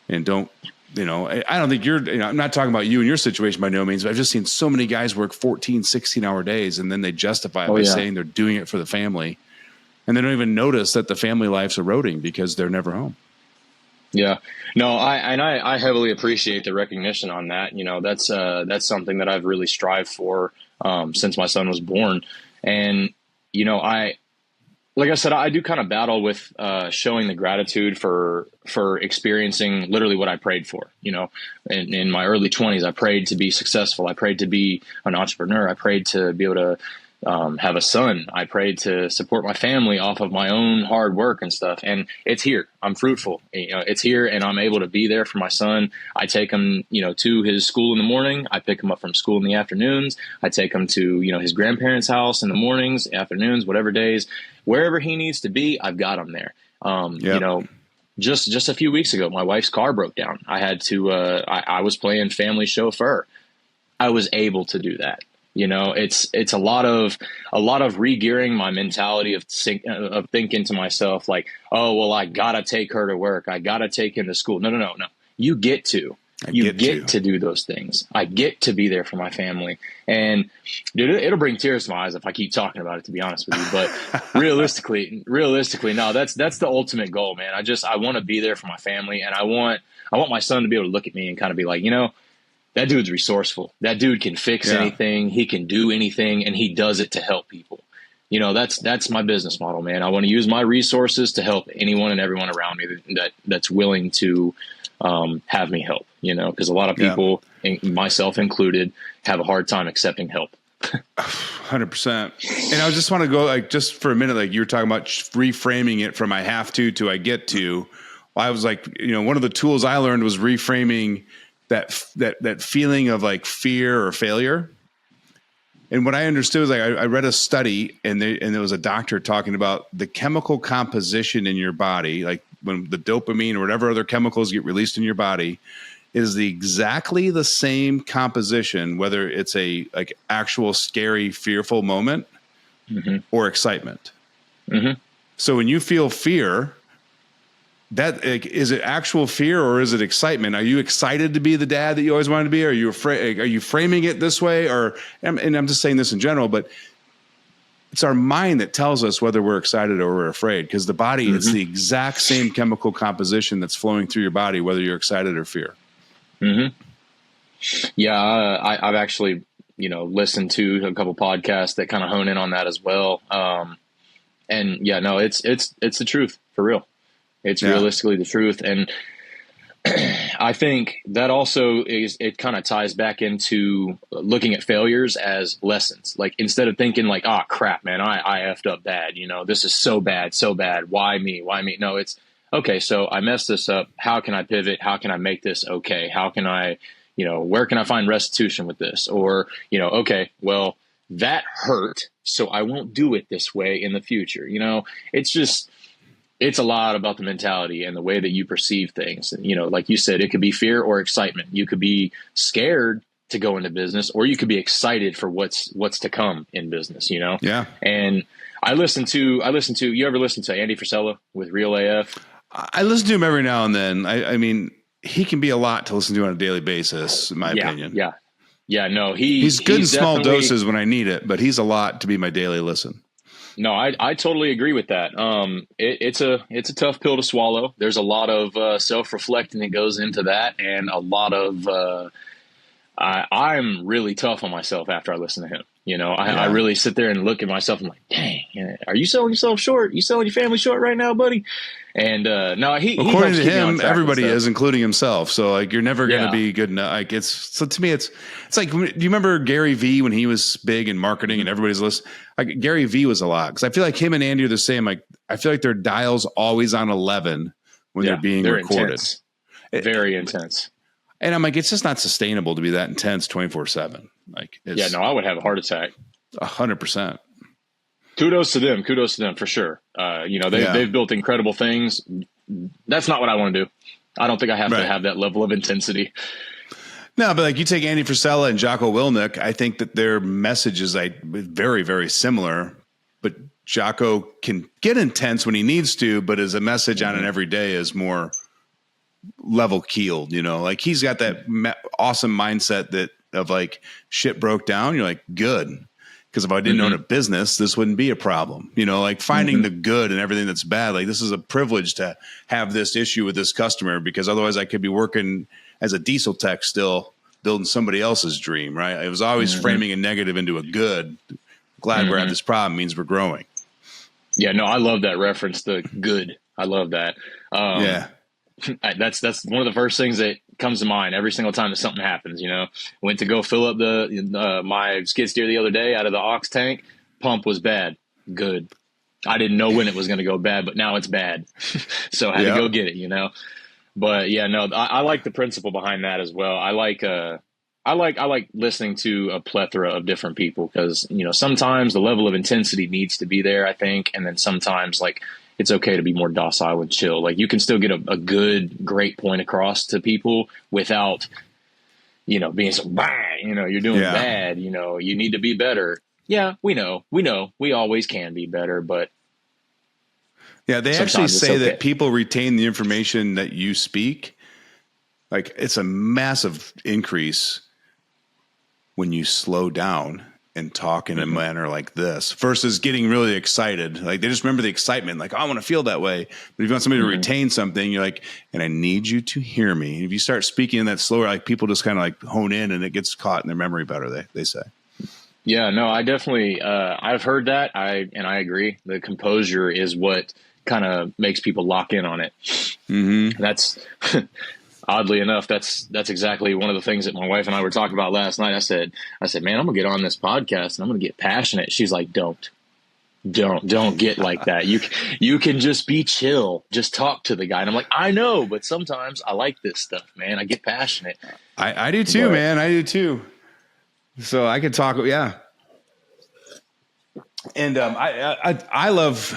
S2: and don't, I don't think I'm not talking about you and your situation by no means, but I've just seen so many guys work 14, 16-hour days, and then they justify it by saying they're doing it for the family. And they don't even notice that the family life's eroding because they're never home.
S1: Yeah, no, I heavily appreciate the recognition on that. That's something that I've really strived for since my son was born. And, like I said, I do kind of battle with showing the gratitude for experiencing literally what I prayed for. In my early 20s, I prayed to be successful. I prayed to be an entrepreneur. I prayed to be able to have a son. I prayed to support my family off of my own hard work and stuff. And it's here. I'm fruitful. It's here, and I'm able to be there for my son. I take him, to his school in the morning. I pick him up from school in the afternoons. I take him to, his grandparents' house in the mornings, afternoons, whatever days, wherever he needs to be. I've got him there. Just a few weeks ago, my wife's car broke down. I had to, I was playing family chauffeur. I was able to do that. It's a lot of re-gearing my mentality of thinking to myself like, oh, well, I gotta take her to work. I gotta take him to school. No. You get to do those things. I get to be there for my family. And dude, it'll bring tears to my eyes if I keep talking about it, to be honest with you. But realistically, no, that's the ultimate goal, man. I want to be there for my family, and I want my son to be able to look at me and kind of be like, that dude's resourceful. That dude can fix anything. He can do anything, and he does it to help people. You know, that's my business model, man. I want to use my resources to help anyone and everyone around me that's willing to have me help, you know, because a lot of people, myself included, have a hard time accepting help.
S2: 100%. And I just want to go like just for a minute, like you were talking about reframing it from I have to I get to. I was like, you know, one of the tools I learned was reframing that feeling of like fear or failure. And what I understood was like I read a study and there was a doctor talking about the chemical composition in your body, like when the dopamine or whatever other chemicals get released in your body is exactly the same composition, whether it's a like actual scary, fearful moment or excitement. So when you feel fear, that like, is it actual fear or is it excitement? Are you excited to be the dad that you always wanted to be? Are you afraid? Are you framing it this way? Or, and I'm just saying this in general, but it's our mind that tells us whether we're excited or we're afraid, because the body, it's the exact same chemical composition that's flowing through your body, whether you're excited or fear.
S1: Yeah. I've actually, you know, listened to a couple podcasts that kind of hone in on that as well. And yeah, no, it's the truth for real. It's realistically the truth. And I think that also it kind of ties back into looking at failures as lessons. Like instead of thinking like, oh crap, man, I effed up bad. You know, this is so bad. Why me? No, it's okay. So I messed this up. How can I pivot? How can I make this okay? How can I, you know, where can I find restitution with this? Or, you know, okay, well, that hurt, so I won't do it this way in the future. You know, it's a lot about the mentality and the way that you perceive things. And, you know, like you said, it could be fear or excitement. You could be scared to go into business, or you could be excited for what's to come in business, you know?
S2: Yeah.
S1: And you ever listen to Andy Frisella with Real AF?
S2: I listen to him every now and then. I mean, he can be a lot to listen to on a daily basis, in my opinion.
S1: Yeah. No,
S2: he's good in small doses when I need it, but he's a lot to be my daily listen.
S1: No, I totally agree with that. It's a tough pill to swallow. There's a lot of self-reflecting that goes into that, and a lot of I'm really tough on myself after I listen to him. You know, I really sit there and look at myself. I'm like, dang, are you selling yourself short? You selling your family short right now, buddy? And no,
S2: according to him, everybody is, including himself. So like, you're never going to be good enough. Like to me, it's like, do you remember Gary Vee when he was big in marketing and everybody's listening? Like Gary Vee was a lot, because I feel like him and Andy are the same. Like I feel like their dial's always on 11 when they're being recorded.
S1: Intense. Very intense.
S2: And I'm like, it's just not sustainable to be that intense 24/7. Like,
S1: I would have a heart attack.
S2: 100%.
S1: Kudos to them for sure. You know, they've built incredible things. That's not what I want to do. I don't think I have to have that level of intensity.
S2: No, but like you take Andy Frisella and Jocko Willink, I think that their message is like very, very similar, but Jocko can get intense when he needs to, but his message on an everyday is more level keeled, you know, like he's got that awesome mindset that of like shit broke down. You're like, good. Because if I didn't own a business, this wouldn't be a problem. You know, like finding the good and everything that's bad. Like this is a privilege to have this issue with this customer, because otherwise I could be working as a diesel tech still building somebody else's dream, right? It was always framing a negative into a good. Glad we're at this problem means we're growing.
S1: Yeah, no, I love that reference. The good. I love that. That's one of the first things that comes to mind every single time that something happens. You know, went to go fill up my skid steer the other day out of the aux tank. Pump was bad. Good. I didn't know when it was going to go bad, but now it's bad. So I had to go get it, you know. But yeah, no, I like the principle behind that as well. I like listening to a plethora of different people, because, you know, sometimes the level of intensity needs to be there, I think. And then sometimes like it's okay to be more docile and chill. Like you can still get a great point across to people without, you know, being so, you know, you're doing bad, you know, you need to be better. Yeah, we know, we always can be better, but
S2: yeah, they actually say that people retain the information that you speak. Like it's a massive increase when you slow down and talk in a manner like this versus getting really excited. Like they just remember the excitement. Like, oh, I want to feel that way. But if you want somebody to retain something, you're like, and I need you to hear me. And if you start speaking in that slower, like people just kind of like hone in and it gets caught in their memory better. They say.
S1: Yeah, no, I definitely, I've heard that. I agree. The composure is what kind of makes people lock in on it. That's oddly enough, that's exactly one of the things that my wife and I were talking about last night. I said, man, I'm gonna get on this podcast and I'm gonna get passionate. She's like, don't get like that. You can just be chill. Just talk to the guy. And I'm like, I know, but sometimes I like this stuff, man. I get passionate.
S2: I do too, man. I do too. So I could talk. Yeah. And I love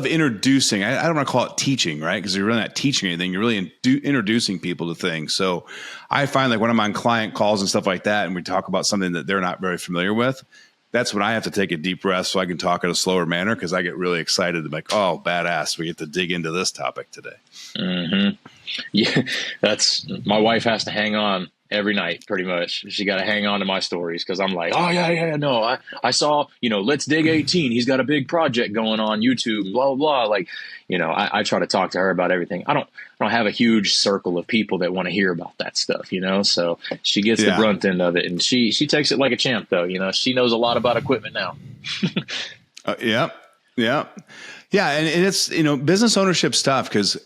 S2: introducing. I don't want to call it teaching, right? Because you're really not teaching anything. You're really introducing people to things. So I find like when I'm on client calls and stuff like that, and we talk about something that they're not very familiar with, that's when I have to take a deep breath so I can talk in a slower manner because I get really excited. I'm like, oh, badass. We get to dig into this topic today.
S1: Yeah, that's my wife has to hang on every night, pretty much. She got to hang on to my stories because I'm like, oh, yeah, no, I saw, Let's Dig 18. He's got a big project going on YouTube, blah, blah, blah. Like, I try to talk to her about everything. I don't have a huge circle of people that want to hear about that stuff, so she gets the brunt end of it. And she takes it like a champ, though. She knows a lot about equipment now.
S2: Yeah. And it's, business ownership stuff because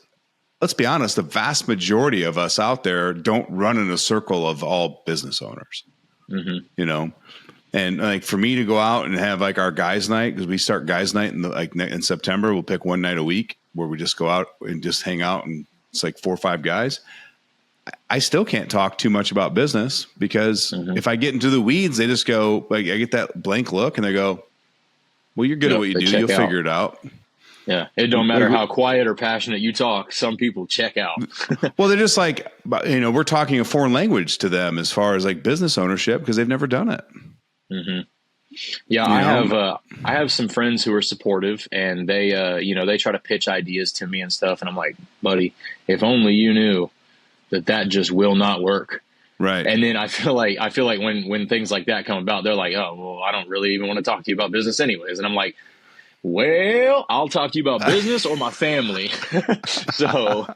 S2: let's be honest, the vast majority of us out there don't run in a circle of all business owners, and like for me to go out and have like our guys night, because we start guys night in September, we'll pick one night a week where we just go out and just hang out. And it's like 4 or 5 guys. I still can't talk too much about business because if I get into the weeds, they just go like, I get that blank look and they go, well, you're good at what you do. You'll figure it out.
S1: Yeah, it don't matter how quiet or passionate you talk. Some people check out.
S2: Well, they're just like, we're talking a foreign language to them as far as like business ownership because they've never done it.
S1: Yeah, I have some friends who are supportive, and they they try to pitch ideas to me and stuff, and I'm like, buddy, if only you knew that just will not work. Right. And then I feel like when things like that come about, they're like, oh, well, I don't really even want to talk to you about business anyways, and I'm like, well, I'll talk to you about business or my family. So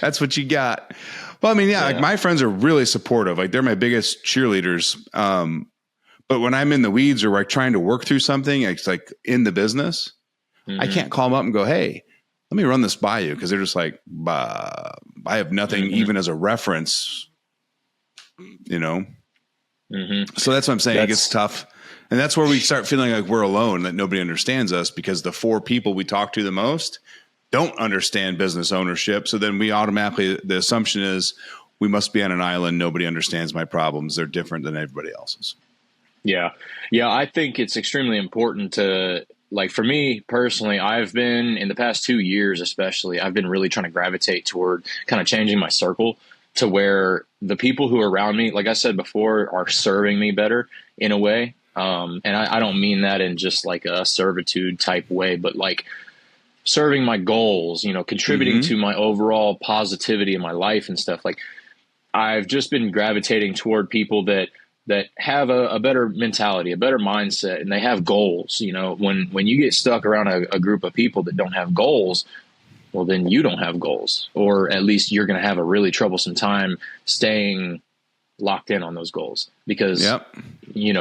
S2: that's what you got. Well, I mean, yeah, like my friends are really supportive. Like they're my biggest cheerleaders. But when I'm in the weeds or like trying to work through something, it's like in the business, I can't call them up and go, hey, let me run this by you. Cause they're just like, I have nothing even as a reference, So that's what I'm saying. It gets tough. And that's where we start feeling like we're alone, that nobody understands us because the 4 people we talk to the most don't understand business ownership. So then we automatically, the assumption is we must be on an island. Nobody understands my problems. They're different than everybody else's.
S1: Yeah. Yeah. I think it's extremely important to, like, for me personally, I've been in the past 2 years, especially, I've been really trying to gravitate toward kind of changing my circle to where the people who are around me, like I said before, are serving me better in a way. And I don't mean that in just like a servitude type way, but like serving my goals, contributing to my overall positivity in my life and stuff. Like I've just been gravitating toward people that have a better mentality, a better mindset, and they have goals. When you get stuck around a group of people that don't have goals, well, then you don't have goals, or at least you're going to have a really troublesome time staying locked in on those goals because you're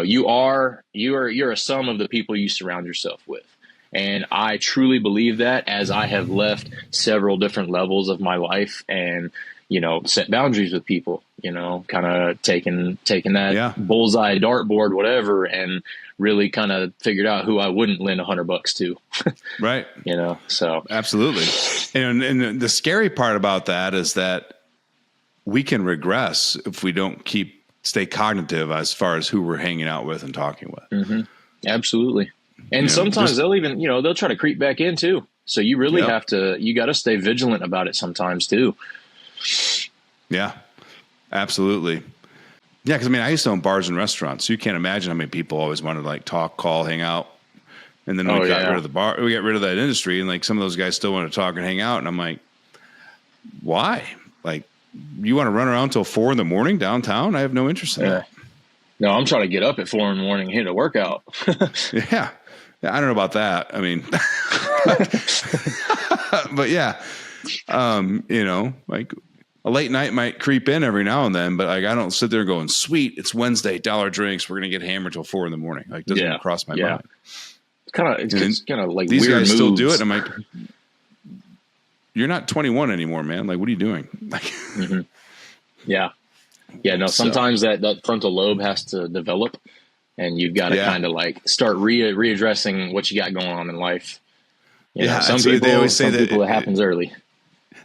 S1: a sum of the people you surround yourself with. And I truly believe that, as I have left several different levels of my life and, set boundaries with people, kind of taking that bullseye dartboard, whatever, and really kind of figured out who I wouldn't lend $100 to.
S2: Right.
S1: So
S2: absolutely. And the scary part about that is that we can regress if we don't stay cognitive as far as who we're hanging out with and talking with.
S1: Absolutely. And sometimes they'll even, they'll try to creep back in too. So you really you got to stay vigilant about it sometimes too.
S2: Yeah, absolutely. Yeah. Cause I used to own bars and restaurants. So you can't imagine how many people always wanted to like talk, call, hang out. And then we got rid of the bar, we got rid of that industry. And like some of those guys still want to talk and hang out. And I'm like, why? Like, you want to run around till 4 a.m. downtown? I have no interest in that.
S1: No, I'm trying to get up at 4 in the morning and hit a workout.
S2: Yeah. I don't know about that. I mean, but yeah, like a late night might creep in every now and then, but like, I don't sit there going, sweet, it's Wednesday, dollar drinks. We're going to get hammered till 4 in the morning. Like, doesn't even cross my mind.
S1: It's kind of like
S2: these
S1: weird
S2: guys
S1: moves.
S2: still do it. I'm like, you're not 21 anymore, man. Like, what are you doing?
S1: Mm-hmm. Yeah. No, sometimes that frontal lobe has to develop, and you've got to kind of like start readdressing what you got going on in life. You know, some people, they always say that it happens early.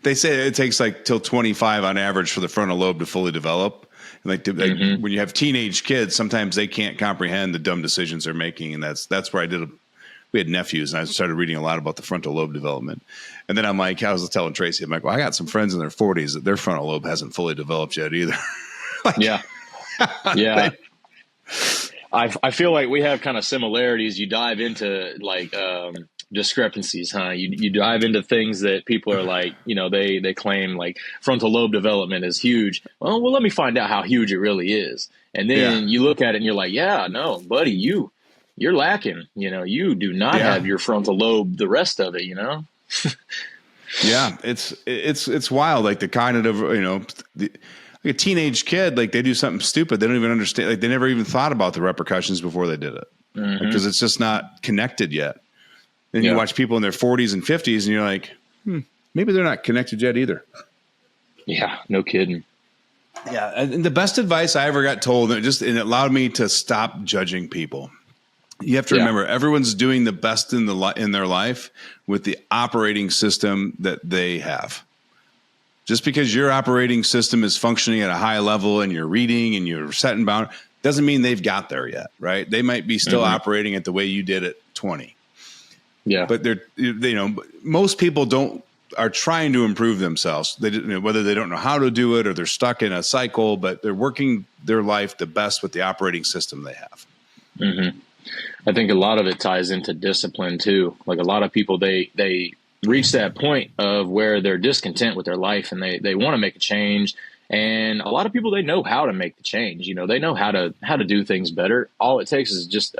S2: They say it takes like till 25 on average for the frontal lobe to fully develop. Like, when you have teenage kids, sometimes they can't comprehend the dumb decisions they're making. And that's where we had nephews, and I started reading a lot about the frontal lobe development. And then I'm like, I was telling Tracy, I'm like, well, I got some friends in their 40s that their frontal lobe hasn't fully developed yet either.
S1: Yeah. I feel like we have kind of similarities. You dive into like discrepancies, huh? You dive into things that people are like, they claim like frontal lobe development is huge. Well, let me find out how huge it really is. And then you look at it and you're like, yeah, no, buddy, you're lacking. You do not have your frontal lobe, the rest of it,
S2: Yeah, it's wild. Like the cognitive, like a teenage kid, like they do something stupid, they don't even understand. Like they never even thought about the repercussions before they did it, because it's just not connected yet. Then you watch people in their 40s and 50s, and you're like, maybe they're not connected yet either.
S1: Yeah, no kidding.
S2: Yeah, and the best advice I ever got told, and it allowed me to stop judging people. You have to remember, everyone's doing the best in their life with the operating system that they have. Just because your operating system is functioning at a high level and you're reading and you're setting boundaries doesn't mean they've got there yet, right? They might be still operating at the way you did at 20.
S1: Yeah,
S2: but most people are trying to improve themselves. Whether they don't know how to do it or they're stuck in a cycle, but they're working their life the best with the operating system they have.
S1: Mm-hmm. I think a lot of it ties into discipline too. Like a lot of people, they reach that point of where they're discontent with their life and they want to make a change. And a lot of people, they know how to make the change. They know how to do things better. All it takes is just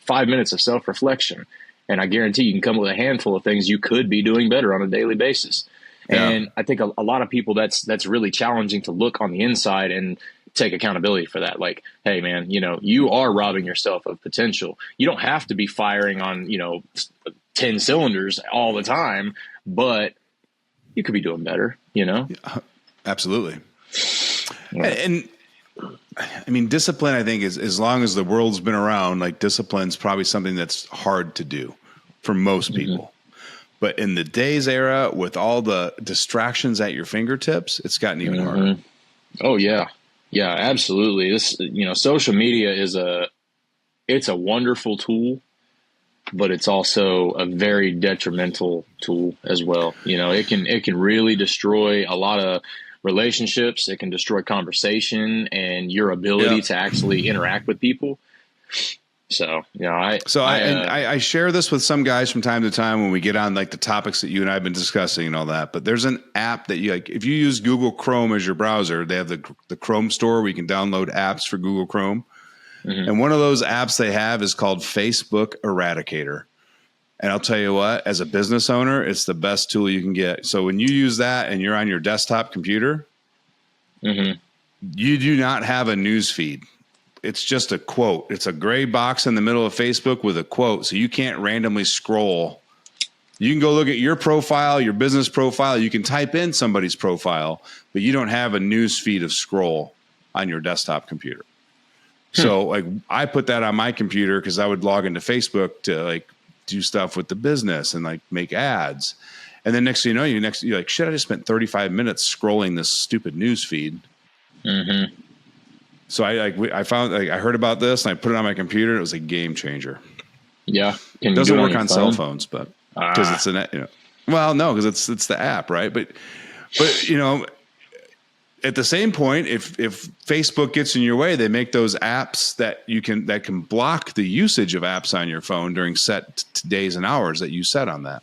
S1: 5 minutes of self-reflection. And I guarantee you can come with a handful of things you could be doing better on a daily basis. Yeah. And I think a lot of people, that's really challenging to look on the inside and take accountability for that. Like, hey man, you are robbing yourself of potential. You don't have to be firing on, 10 cylinders all the time, but you could be doing better, Yeah,
S2: absolutely. Yeah. And I mean, discipline, I think, is as long as the world's been around, like discipline's probably something that's hard to do for most people. But in the day's era, with all the distractions at your fingertips, it's gotten even harder.
S1: Oh yeah. Yeah, absolutely. This, social media it's a wonderful tool, but it's also a very detrimental tool as well. It can really destroy a lot of relationships. It can destroy conversation and your ability to actually interact with people. So, I share this with some guys from time to time when we get on like the topics that you and I have been discussing and all that. But there's an app that if you use Google Chrome as your browser, they have the Chrome store where you can download apps for Google Chrome. And one of those apps they have is called Facebook Eradicator. And I'll tell you what, as a business owner, it's the best tool you can get. So when you use that and you're on your desktop computer, you do not have a news feed. It's just a quote. It's a gray box in the middle of Facebook with a quote. So you can't randomly scroll. You can go look at your profile, your business profile. You can type in somebody's profile, but you don't have a news feed of scroll on your desktop computer. So like I put that on my computer because I would log into Facebook to like do stuff with the business and like make ads. And then next thing you know, you're like, shit, I just spent 35 minutes scrolling this stupid news feed. So I found, I heard about this and I put it on my computer. It was a game changer. Yeah.
S2: It doesn't work on cell phones, but because it's well, no, because it's the app, right? But at the same point, if Facebook gets in your way, they make those apps that can block the usage of apps on your phone during set days and hours that you set on that.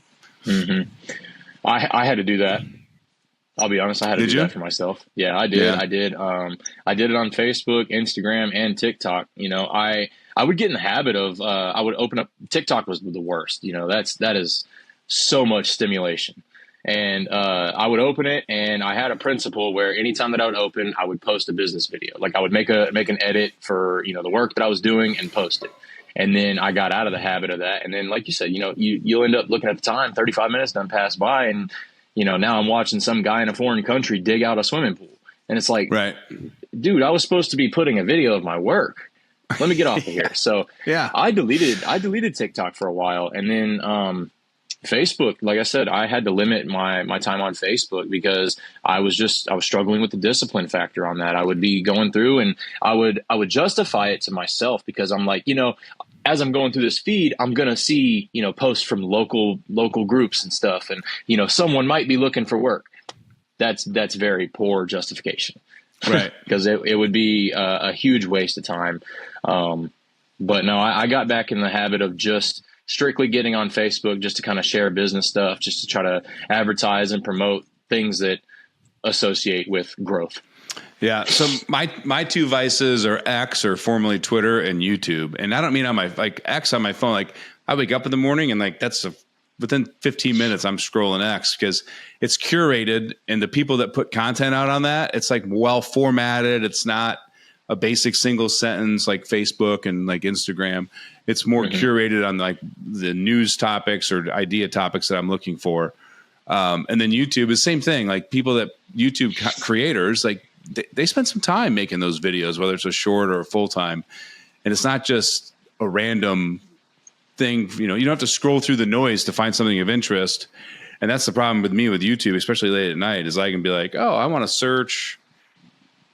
S1: I had to do that. I'll be honest, I had to
S2: Did
S1: do
S2: you?
S1: that for myself. Yeah, I did.
S2: Yeah.
S1: I did it on Facebook, Instagram, and TikTok. I would get in the habit of, I would open up, TikTok was the worst. That is so much stimulation. And, I would open it, and I had a principle where anytime that I would open, I would post a business video. Like I would make an edit for, the work that I was doing and post it. And then I got out of the habit of that. And then, like you said, you'll end up looking at the time, 35 minutes done pass by. And, now I'm watching some guy in a foreign country dig out a swimming pool. And it's like,
S2: Right.
S1: dude, I was supposed to be putting a video of my work. Let me get off of here. So
S2: Yeah.
S1: I deleted TikTok for a while. And then, Facebook, like I said, I had to limit my time on Facebook because I was struggling with the discipline factor on that. I would be going through and I would justify it to myself because I'm like, as I'm going through this feed, I'm going to see, posts from local groups and stuff. And, someone might be looking for work. That's very poor justification.
S2: Right.
S1: Because it would be a huge waste of time. But no, I got back in the habit of just strictly getting on Facebook just to kind of share business stuff, just to try to advertise and promote things that associate with growth.
S2: Yeah. So my two vices are X, or formerly Twitter, and YouTube. And I don't mean on my X on my phone. Like I wake up in the morning and within 15 minutes I'm scrolling X because it's curated, and the people that put content out on that, it's like well formatted. It's not a basic single sentence like Facebook and like Instagram. It's more curated on like the news topics or idea topics that I'm looking for. And then YouTube is the same thing. Like YouTube creators, like they spend some time making those videos, whether it's a short or a full time. And it's not just a random thing. You don't have to scroll through the noise to find something of interest. And that's the problem with me with YouTube, especially late at night, is I can be like, oh, I want to search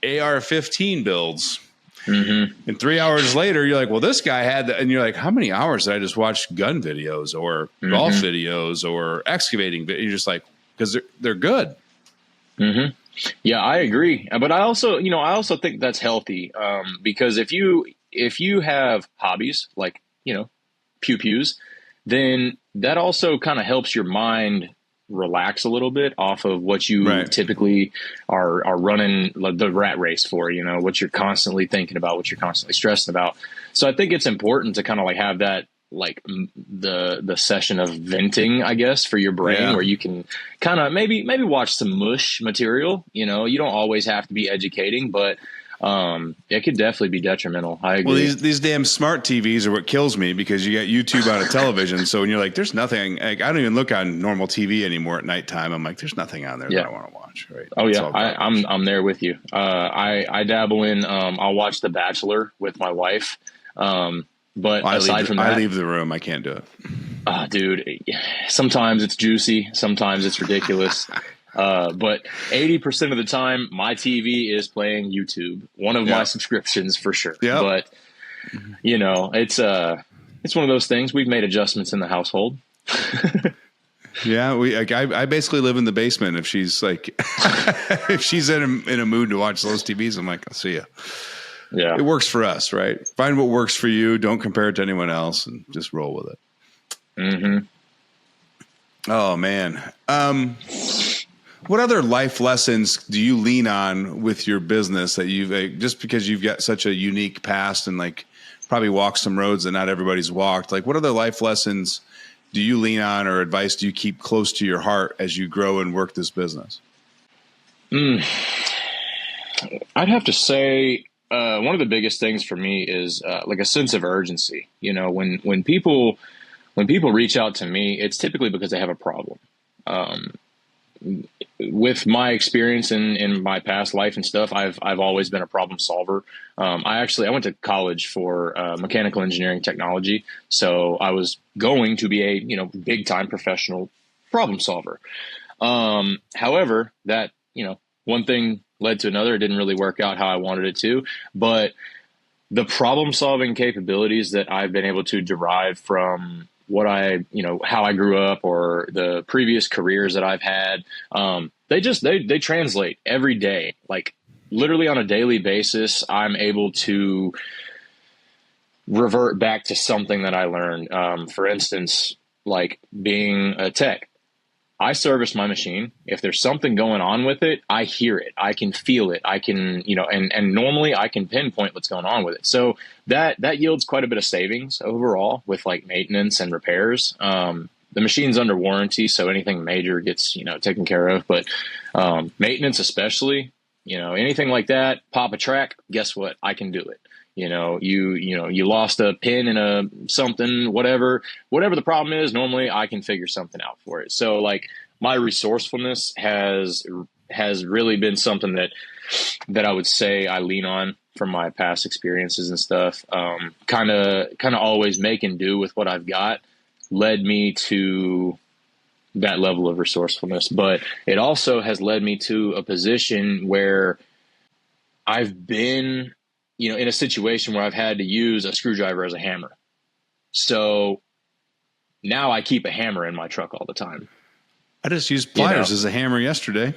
S2: AR-15 builds. And 3 hours later, you're like, well, this guy had that. And you're like, how many hours did I just watch gun videos or golf videos or excavating? You're just like, because they're good.
S1: Yeah, I agree. But I also think that's healthy. Because if you have hobbies like, pew-pews, then that also kind of helps your mind relax a little bit off of what you typically are running the rat race for, what you're constantly thinking about, what you're constantly stressing about. So I think it's important to kind of like have that, like the session of venting, I guess, for your brain, where you can kind of maybe watch some mush material. You don't always have to be educating, but it could definitely be detrimental. I agree.
S2: Well, these damn smart TVs are what kills me, because you got YouTube on a television. So when you're like, there's nothing, like, I don't even look on normal TV anymore at nighttime. I'm like, there's nothing on there that I want to watch. Right.
S1: Oh yeah. I'm there with you. I dabble in, I'll watch The Bachelor with my wife. But aside from that,
S2: I leave the room. I can't do it.
S1: Dude, sometimes it's juicy. Sometimes it's ridiculous. But 80% of the time, my TV is playing YouTube. One of my subscriptions for sure.
S2: Yeah.
S1: But it's one of those things. We've made adjustments in the household.
S2: Yeah, I basically live in the basement. If she's like, if she's in a mood to watch those TVs, I'm like, I'll see you.
S1: Yeah,
S2: it works for us, right? Find what works for you. Don't compare it to anyone else, and just roll with it. Oh man. What other life lessons do you lean on with your business that you've just because you've got such a unique past and like probably walked some roads that not everybody's walked? Like, what other life lessons do you lean on or advice do you keep close to your heart as you grow and work this business?
S1: I'd have to say one of the biggest things for me is like a sense of urgency. When people reach out to me, it's typically because they have a problem. With my experience in my past life and stuff, I've always been a problem solver. I went to college for mechanical engineering technology, so I was going to be a big time professional problem solver. However, that one thing led to another. It didn't really work out how I wanted it to, but the problem solving capabilities that I've been able to derive from what how I grew up or the previous careers that I've had, they translate every day. Like literally on a daily basis, I'm able to revert back to something that I learned. For instance, like being a tech, I service my machine. If there's something going on with it, I hear it. I can feel it. I can, and normally I can pinpoint what's going on with it. So that yields quite a bit of savings overall with like maintenance and repairs. The machine's under warranty, so anything major gets, taken care of. But maintenance especially, anything like that, pop a track, guess what? I can do it. You lost a pin in a something, whatever the problem is, normally I can figure something out for it. So like my resourcefulness has really been something that I would say I lean on from my past experiences and stuff. Kind of always making do with what I've got led me to that level of resourcefulness, but it also has led me to a position where I've been, in a situation where I've had to use a screwdriver as a hammer. So now I keep a hammer in my truck all the time.
S2: I just used pliers as a hammer yesterday.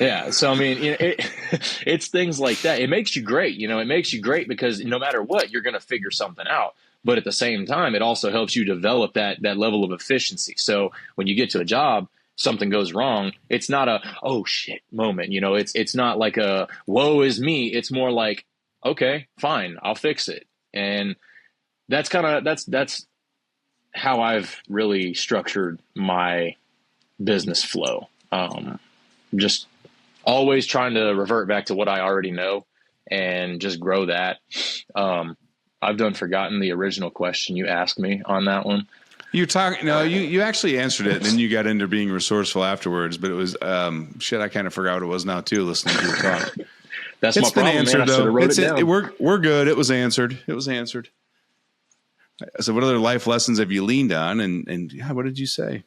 S1: Yeah. So, I mean, it's things like that. It makes you great. It makes you great because no matter what, you're going to figure something out. But at the same time, it also helps you develop that level of efficiency. So when you get to a job, something goes wrong, it's not a, oh shit moment. It's not like a woe is me. It's more like, okay, fine, I'll fix it. And that's how I've really structured my business flow. Just always trying to revert back to what I already know and just grow that. I've forgotten the original question you asked me on that one.
S2: You actually answered it, and then you got into being resourceful afterwards. But it was shit. I kind of forgot what it was now too. Listening to you talk.
S1: That's my problem,
S2: answered,
S1: man. I should have wrote it down.
S2: We're good. It was answered. So, what other life lessons have you leaned on? And what did you say?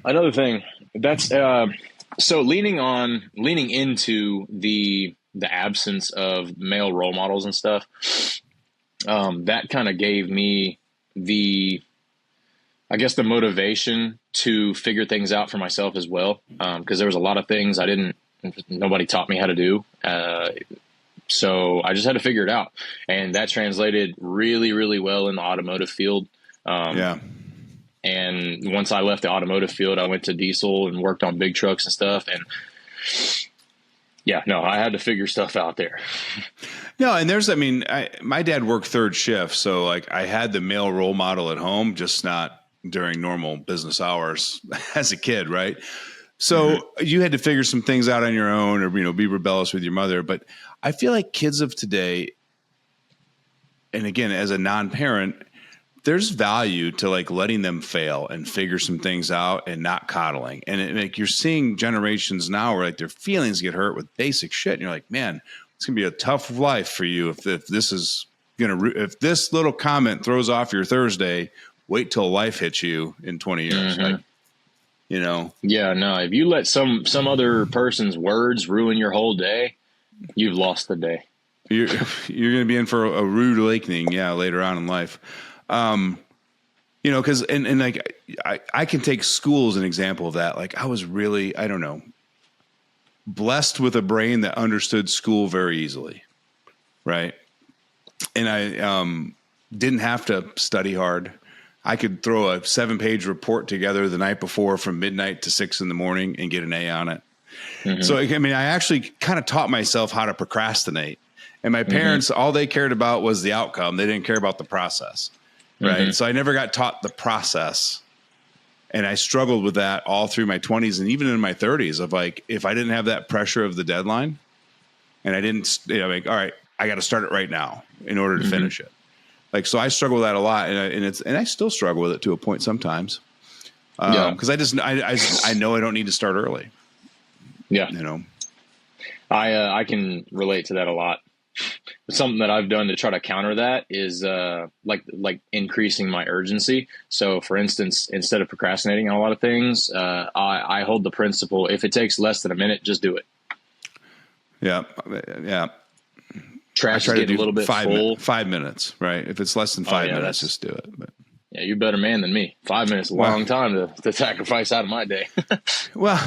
S1: Another thing that's so leaning into the absence of male role models and stuff. That kind of gave me the motivation to figure things out for myself as well. Because there was a lot of things nobody taught me how to do. So I just had to figure it out. And that translated really, really well in the automotive field. And once I left the automotive field, I went to diesel and worked on big trucks and stuff. And I had to figure stuff out there.
S2: No, and my dad worked third shift, so like I had the male role model at home, just not during normal business hours as a kid, right? So you had to figure some things out on your own, or be rebellious with your mother. But I feel like kids of today, and again, as a non-parent, there's value to like letting them fail and figure some things out and not coddling. And you're seeing generations now where like their feelings get hurt with basic shit, and you're like, man, it's gonna be a tough life for you if this little comment throws off your Thursday. Wait till life hits you in 20 years. Like,
S1: Yeah, no. If you let some other person's words ruin your whole day, you've lost the day.
S2: You're gonna be in for a rude awakening, later on in life. Because like I can take school as an example of that. Like I was really, I don't know, blessed with a brain that understood school very easily, right? And I didn't have to study hard. I could throw a 7-page report together the night before from midnight to 6 a.m. and get an A on it. So, I actually kind of taught myself how to procrastinate. And my parents, all they cared about was the outcome. They didn't care about the process, right? So I never got taught the process. And I struggled with that all through my 20s and even in my 30s of like, if I didn't have that pressure of the deadline and I didn't, all right, I got to start it right now in order to finish it. Like, so I struggle with that a lot, and I still struggle with it to a point sometimes. Because I know I don't need to start early.
S1: Yeah. I can relate to that a lot. Something that I've done to try to counter that is like increasing my urgency. So for instance, instead of procrastinating on a lot of things, I hold the principle, if it takes less than a minute, just do it. Yeah. Trash get a little bit full.
S2: 5 minutes, right? If it's less than 5 minutes, just do it. But
S1: yeah, you're a better man than me. 5 minutes is a long time to sacrifice out of my day.
S2: Well,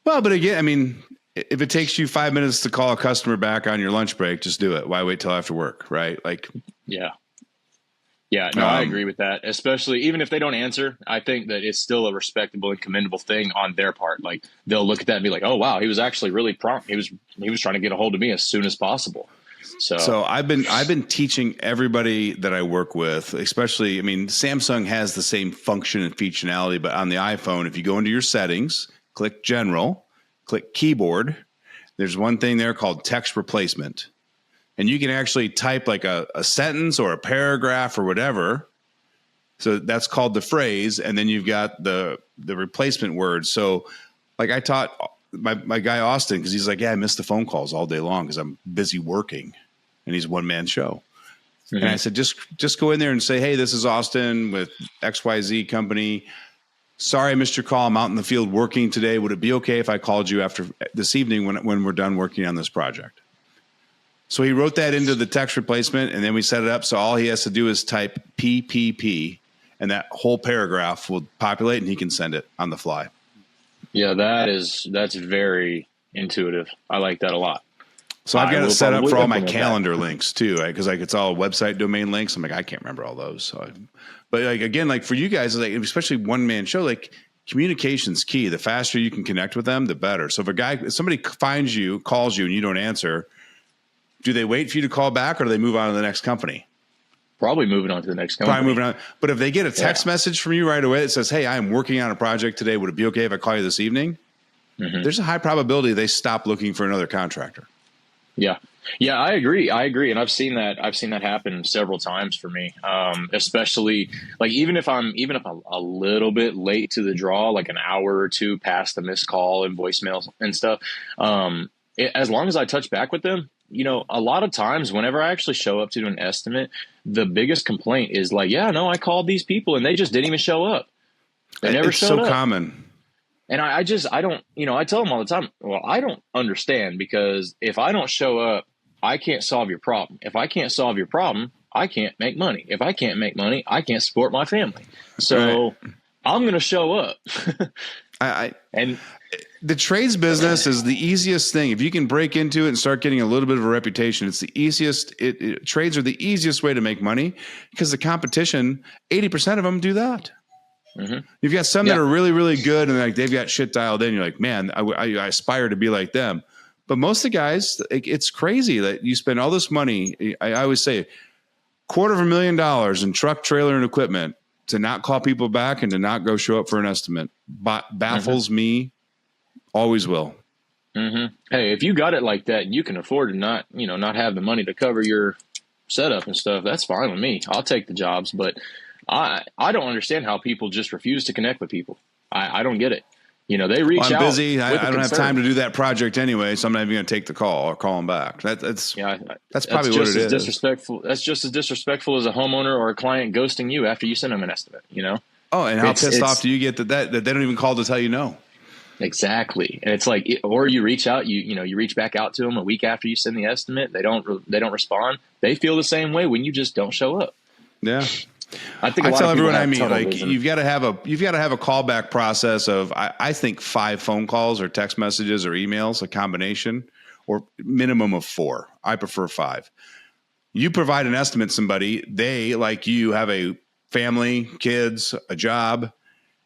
S2: but again, if it takes you 5 minutes to call a customer back on your lunch break, just do it. Why wait till after work, right? Like,
S1: yeah. Yeah, no, I agree with that. Especially even if they don't answer, I think that it's still a respectable and commendable thing on their part. Like they'll look at that and be like, "Oh wow, he was actually really prompt. He was trying to get a hold of me as soon as possible."
S2: So I've been teaching everybody that I work with, especially, I mean, Samsung has the same function and functionality, but on the iPhone, if you go into your settings, click General, click Keyboard, there's one thing there called text replacement. And you can actually type like a sentence or a paragraph or whatever. So that's called the phrase. And then you've got the replacement word. So like I taught my guy Austin, because he's like, yeah, I miss the phone calls all day long because I'm busy working. And he's a one-man show. Mm-hmm. And I said, just go in there and say, hey, this is Austin with XYZ company. Sorry, I missed your call. I'm out in the field working today. Would it be okay if I called you after this evening when we're done working on this project? So he wrote that into the text replacement, and then we set it up. So all he has to do is type PPP, and that whole paragraph will populate, and he can send it on the fly.
S1: Yeah, that's very intuitive. I like that a lot.
S2: So I've got it set up for all my calendar links too, right? Because like it's all website domain links. I'm like, I can't remember all those. So, but like again, like for you guys, like especially one man show, like communication's key. The faster you can connect with them, the better. So if somebody finds you, calls you, and you don't answer, do they wait for you to call back, or do they move on to the next company?
S1: Probably moving on to the next company.
S2: Probably moving on. But if they get a text message from you right away that says, hey, I am working on a project today. Would it be okay if I call you this evening? Mm-hmm. There's a high probability they stop looking for another contractor.
S1: Yeah. Yeah, I agree. And I've seen that happen several times for me. Especially like even if I'm a little bit late to the draw, like an hour or two past the missed call and voicemail and stuff. As long as I touch back with them, you know, a lot of times whenever I actually show up to do an estimate, the biggest complaint is like, yeah, no, I called these people and they just didn't even show up. They never showed up. It's so
S2: common.
S1: And I don't, you know, I tell them all the time, well, I don't understand, because if I don't show up, I can't solve your problem. If I can't solve your problem, I can't make money. If I can't make money, I can't support my family. So I'm going to show up.
S2: And the trades business is the easiest thing. If you can break into it and start getting a little bit of a reputation, it's the easiest. Trades are the easiest way to make money, because the competition, 80% of them do that. Mm-hmm. You've got some that are really, really good, and like they've got shit dialed in. You're like, man, I aspire to be like them. But most of the guys, it's crazy that you spend all this money. I always say $250,000 in truck, trailer, and equipment to not call people back and to not go show up for an estimate. Baffles me. Always will.
S1: Mm-hmm. Hey, if you got it like that, you can afford to not have the money to cover your setup and stuff. That's fine with me. I'll take the jobs, but I don't understand how people just refuse to connect with people. I don't get it. You know, they reach out.
S2: I'm busy. I don't have time to do that project anyway, so I'm not even going to take the call or call them back. That's probably what it is.
S1: Disrespectful. That's just as disrespectful as a homeowner or a client ghosting you after you send them an estimate. You know.
S2: Oh, and how pissed off do you get that they don't even call to tell you no?
S1: Exactly. And it's like, or you reach out, you reach back out to them a week after you send the estimate. They don't respond. They feel the same way when you just don't show up.
S2: Yeah.
S1: I
S2: tell everyone I meet, like you've got to have a callback process of, I think 5 phone calls or text messages or emails, a combination, or minimum of 4. I prefer 5. You provide an estimate to somebody, they, like you, have a family, kids, a job,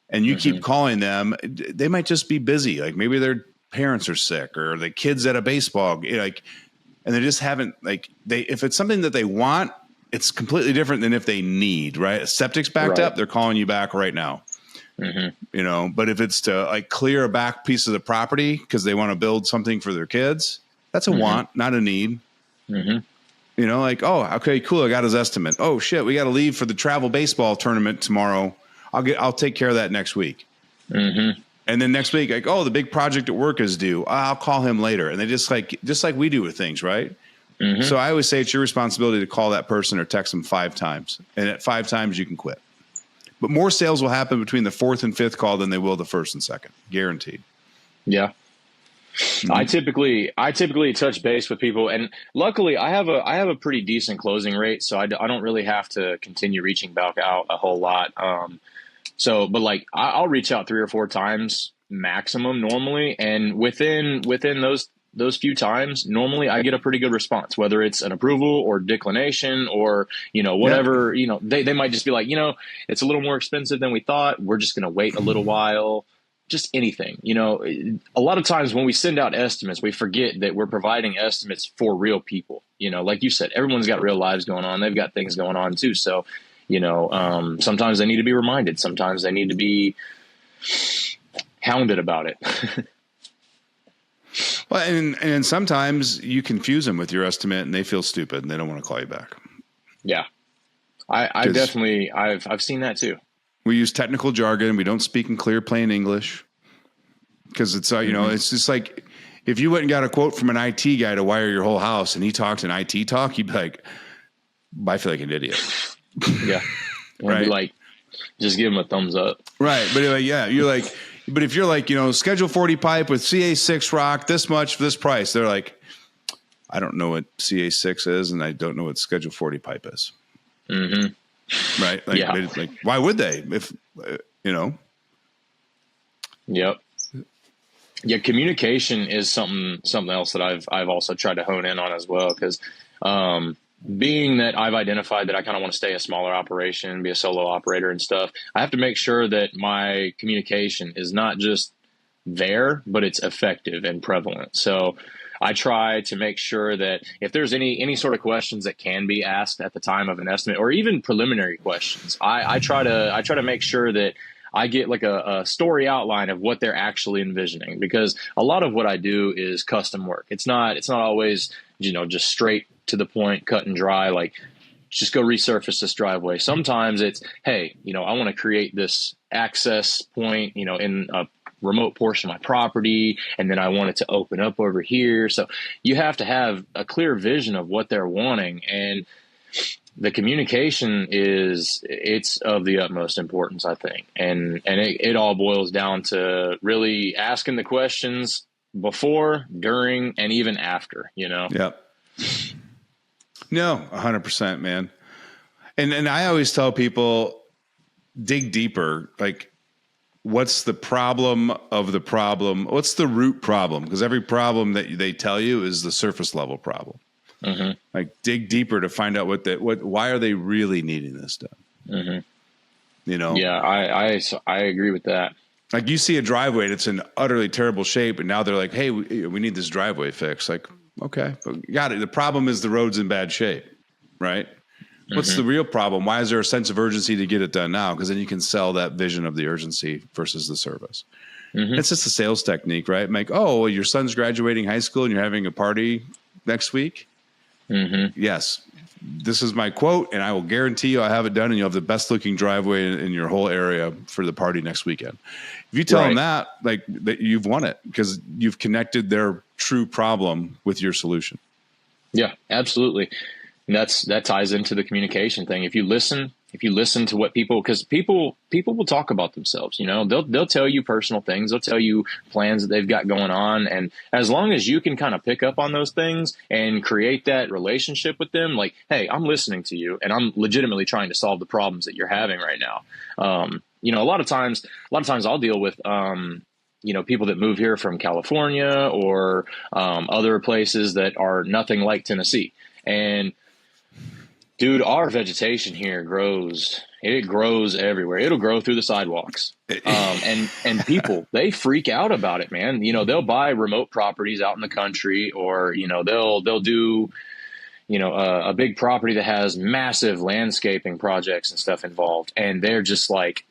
S2: and you keep calling them. They might just be busy. Like maybe their parents are sick, or the kids at a baseball, like, and they just haven't, like, if it's something that they want, it's completely different than if they need, right? Septic's backed up, they're calling you back right now. Mm-hmm. You know, but if it's to like clear a back piece of the property because they want to build something for their kids, that's a want, not a need. Mm-hmm. You know, like, oh, okay, cool, I got his estimate. Oh shit, we got to leave for the travel baseball tournament tomorrow. I'll take care of that next week. Mm-hmm. And then next week, like, oh, the big project at work is due. I'll call him later. And they just like we do with things, right? Mm-hmm. So I always say it's your responsibility to call that person or text them 5 times. And at 5 times, you can quit. But more sales will happen between the 4th and 5th call than they will the 1st and 2nd. Guaranteed.
S1: Yeah. Mm-hmm. I typically touch base with people, and luckily I have a pretty decent closing rate, so I don't really have to continue reaching back out a whole lot. But like I'll reach out 3 or 4 times maximum normally, and within those those few times, normally I get a pretty good response, whether it's an approval or declination or, whatever, they might just be like, it's a little more expensive than we thought. We're just going to wait a little while. Just anything, a lot of times when we send out estimates, we forget that we're providing estimates for real people. Like you said, everyone's got real lives going on. They've got things going on too. So, sometimes they need to be reminded. Sometimes they need to be hounded about it.
S2: Well, and sometimes you confuse them with your estimate and they feel stupid and they don't want to call you back.
S1: Yeah. I've seen that too.
S2: We use technical jargon. We don't speak in clear, plain English because it's, it's just like if you went and got a quote from an IT guy to wire your whole house and he talked in IT talk, you'd be like, I feel like an idiot.
S1: Yeah.
S2: Right.
S1: Be like, just give him a thumbs up.
S2: Right. But but if you're like, schedule 40 pipe with CA6 rock, this much for this price, they're like, I don't know what CA6 is and I don't know what schedule 40 pipe is.
S1: Mm-hmm.
S2: Right. Like, why would they? If,
S1: Yep. Yeah. Communication is something else that I've also tried to hone in on as well. Cause, being that I've identified that I kind of want to stay a smaller operation, be a solo operator and stuff, I have to make sure that my communication is not just there, but it's effective and prevalent. So I try to make sure that if there's any sort of questions that can be asked at the time of an estimate or even preliminary questions, I try to make sure that I get like a story outline of what they're actually envisioning, because a lot of what I do is custom work. It's not always, just straight to the point, cut and dry, like just go resurface this driveway. Sometimes it's, hey, I want to create this access point, in a remote portion of my property, and then I want it to open up over here. So you have to have a clear vision of what they're wanting, and the communication it's of the utmost importance, I think. And it all boils down to really asking the questions before, during, and even after,
S2: Yep. No, 100%, man. And I always tell people, dig deeper. Like, what's the problem of the problem? What's the root problem? Because every problem that they tell you is the surface level problem.
S1: Mm-hmm.
S2: Like, dig deeper to find out why are they really needing this done?
S1: Mm-hmm. Yeah, I agree with that.
S2: Like, you see a driveway that's in utterly terrible shape, and now they're like, hey, we need this driveway fixed. Like, okay, but got it. The problem is the road's in bad shape, right? Mm-hmm. What's the real problem? Why is there a sense of urgency to get it done now? Because then you can sell that vision of the urgency versus the service. Mm-hmm. It's just a sales technique, right? Like, oh, well, your son's graduating high school and you're having a party next week. Mm-hmm. Yes, this is my quote, and I will guarantee you I have it done, and you'll have the best looking driveway in your whole area for the party next weekend. If you tell them that, like, that, you've won it because you've connected their true problem with your solution. Yeah,
S1: absolutely. And that ties into the communication thing. If you listen to what because people will talk about themselves, they'll tell you personal things. They'll tell you plans that they've got going on. And as long as you can kind of pick up on those things and create that relationship with them, like, hey, I'm listening to you and I'm legitimately trying to solve the problems that you're having right now. A lot of times I'll deal with, people that move here from California or other places that are nothing like Tennessee. And dude, our vegetation here grows. It grows everywhere. It'll grow through the sidewalks. And people, they freak out about it, man. They'll buy remote properties out in the country, or, they'll do, a big property that has massive landscaping projects and stuff involved. And they're just like,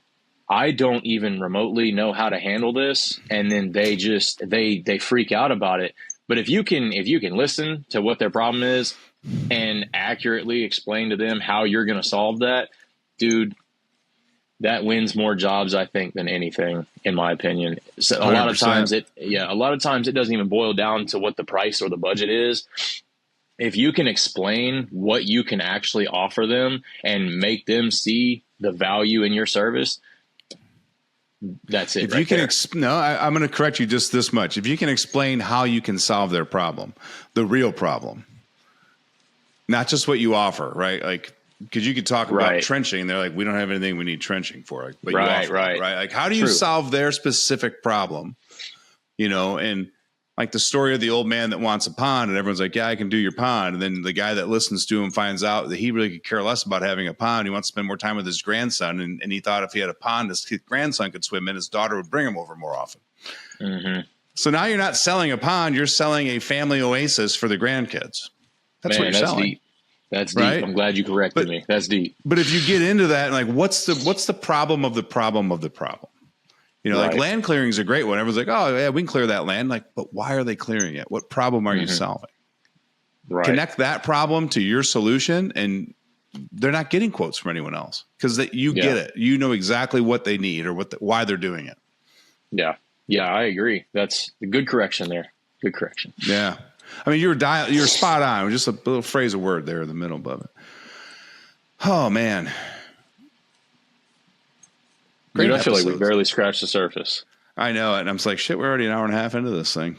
S1: I don't even remotely know how to handle this. And then they freak out about it. But if you can listen to what their problem is and accurately explain to them how you're going to solve that, dude, that wins more jobs, I think, than anything, in my opinion. So a lot of times it doesn't even boil down to what the price or the budget is. If you can explain what you can actually offer them and make them see the value in your service, that's it.
S2: If you can, I'm going to correct you just this much. If you can explain how you can solve their problem, the real problem, not just what you offer, right? Like, because you could talk about trenching, and they're like, we don't have anything we need trenching for. But you offer, right? Like, how do you solve their specific problem? And like the story of the old man that wants a pond, and everyone's like, yeah, I can do your pond. And then the guy that listens to him finds out that he really could care less about having a pond. He wants to spend more time with his grandson. And he thought if he had a pond, his grandson could swim in, his daughter would bring him over more often. Mm-hmm. So now you're not selling a pond, you're selling a family oasis for the grandkids. That's what you're selling.
S1: Deep. That's deep. Right? I'm glad you corrected me. That's deep.
S2: But if you get into that, like, what's the problem of the problem of the problem? You know, like land clearing is a great one. Everyone's like, oh, yeah, we can clear that land. Like, but why are they clearing it? What problem are you solving? Right. Connect that problem to your solution, and they're not getting quotes from anyone else because you get it. You know exactly what they need or why they're doing it.
S1: Yeah. Yeah, I agree. That's a good correction there. Good correction.
S2: Yeah. I mean, you're spot on. Just a little phrase of word there in the middle above it. Oh, man.
S1: Dude, I feel like we barely scratched the surface.
S2: I know it. And I'm just like, shit, we're already an hour and a half into this thing.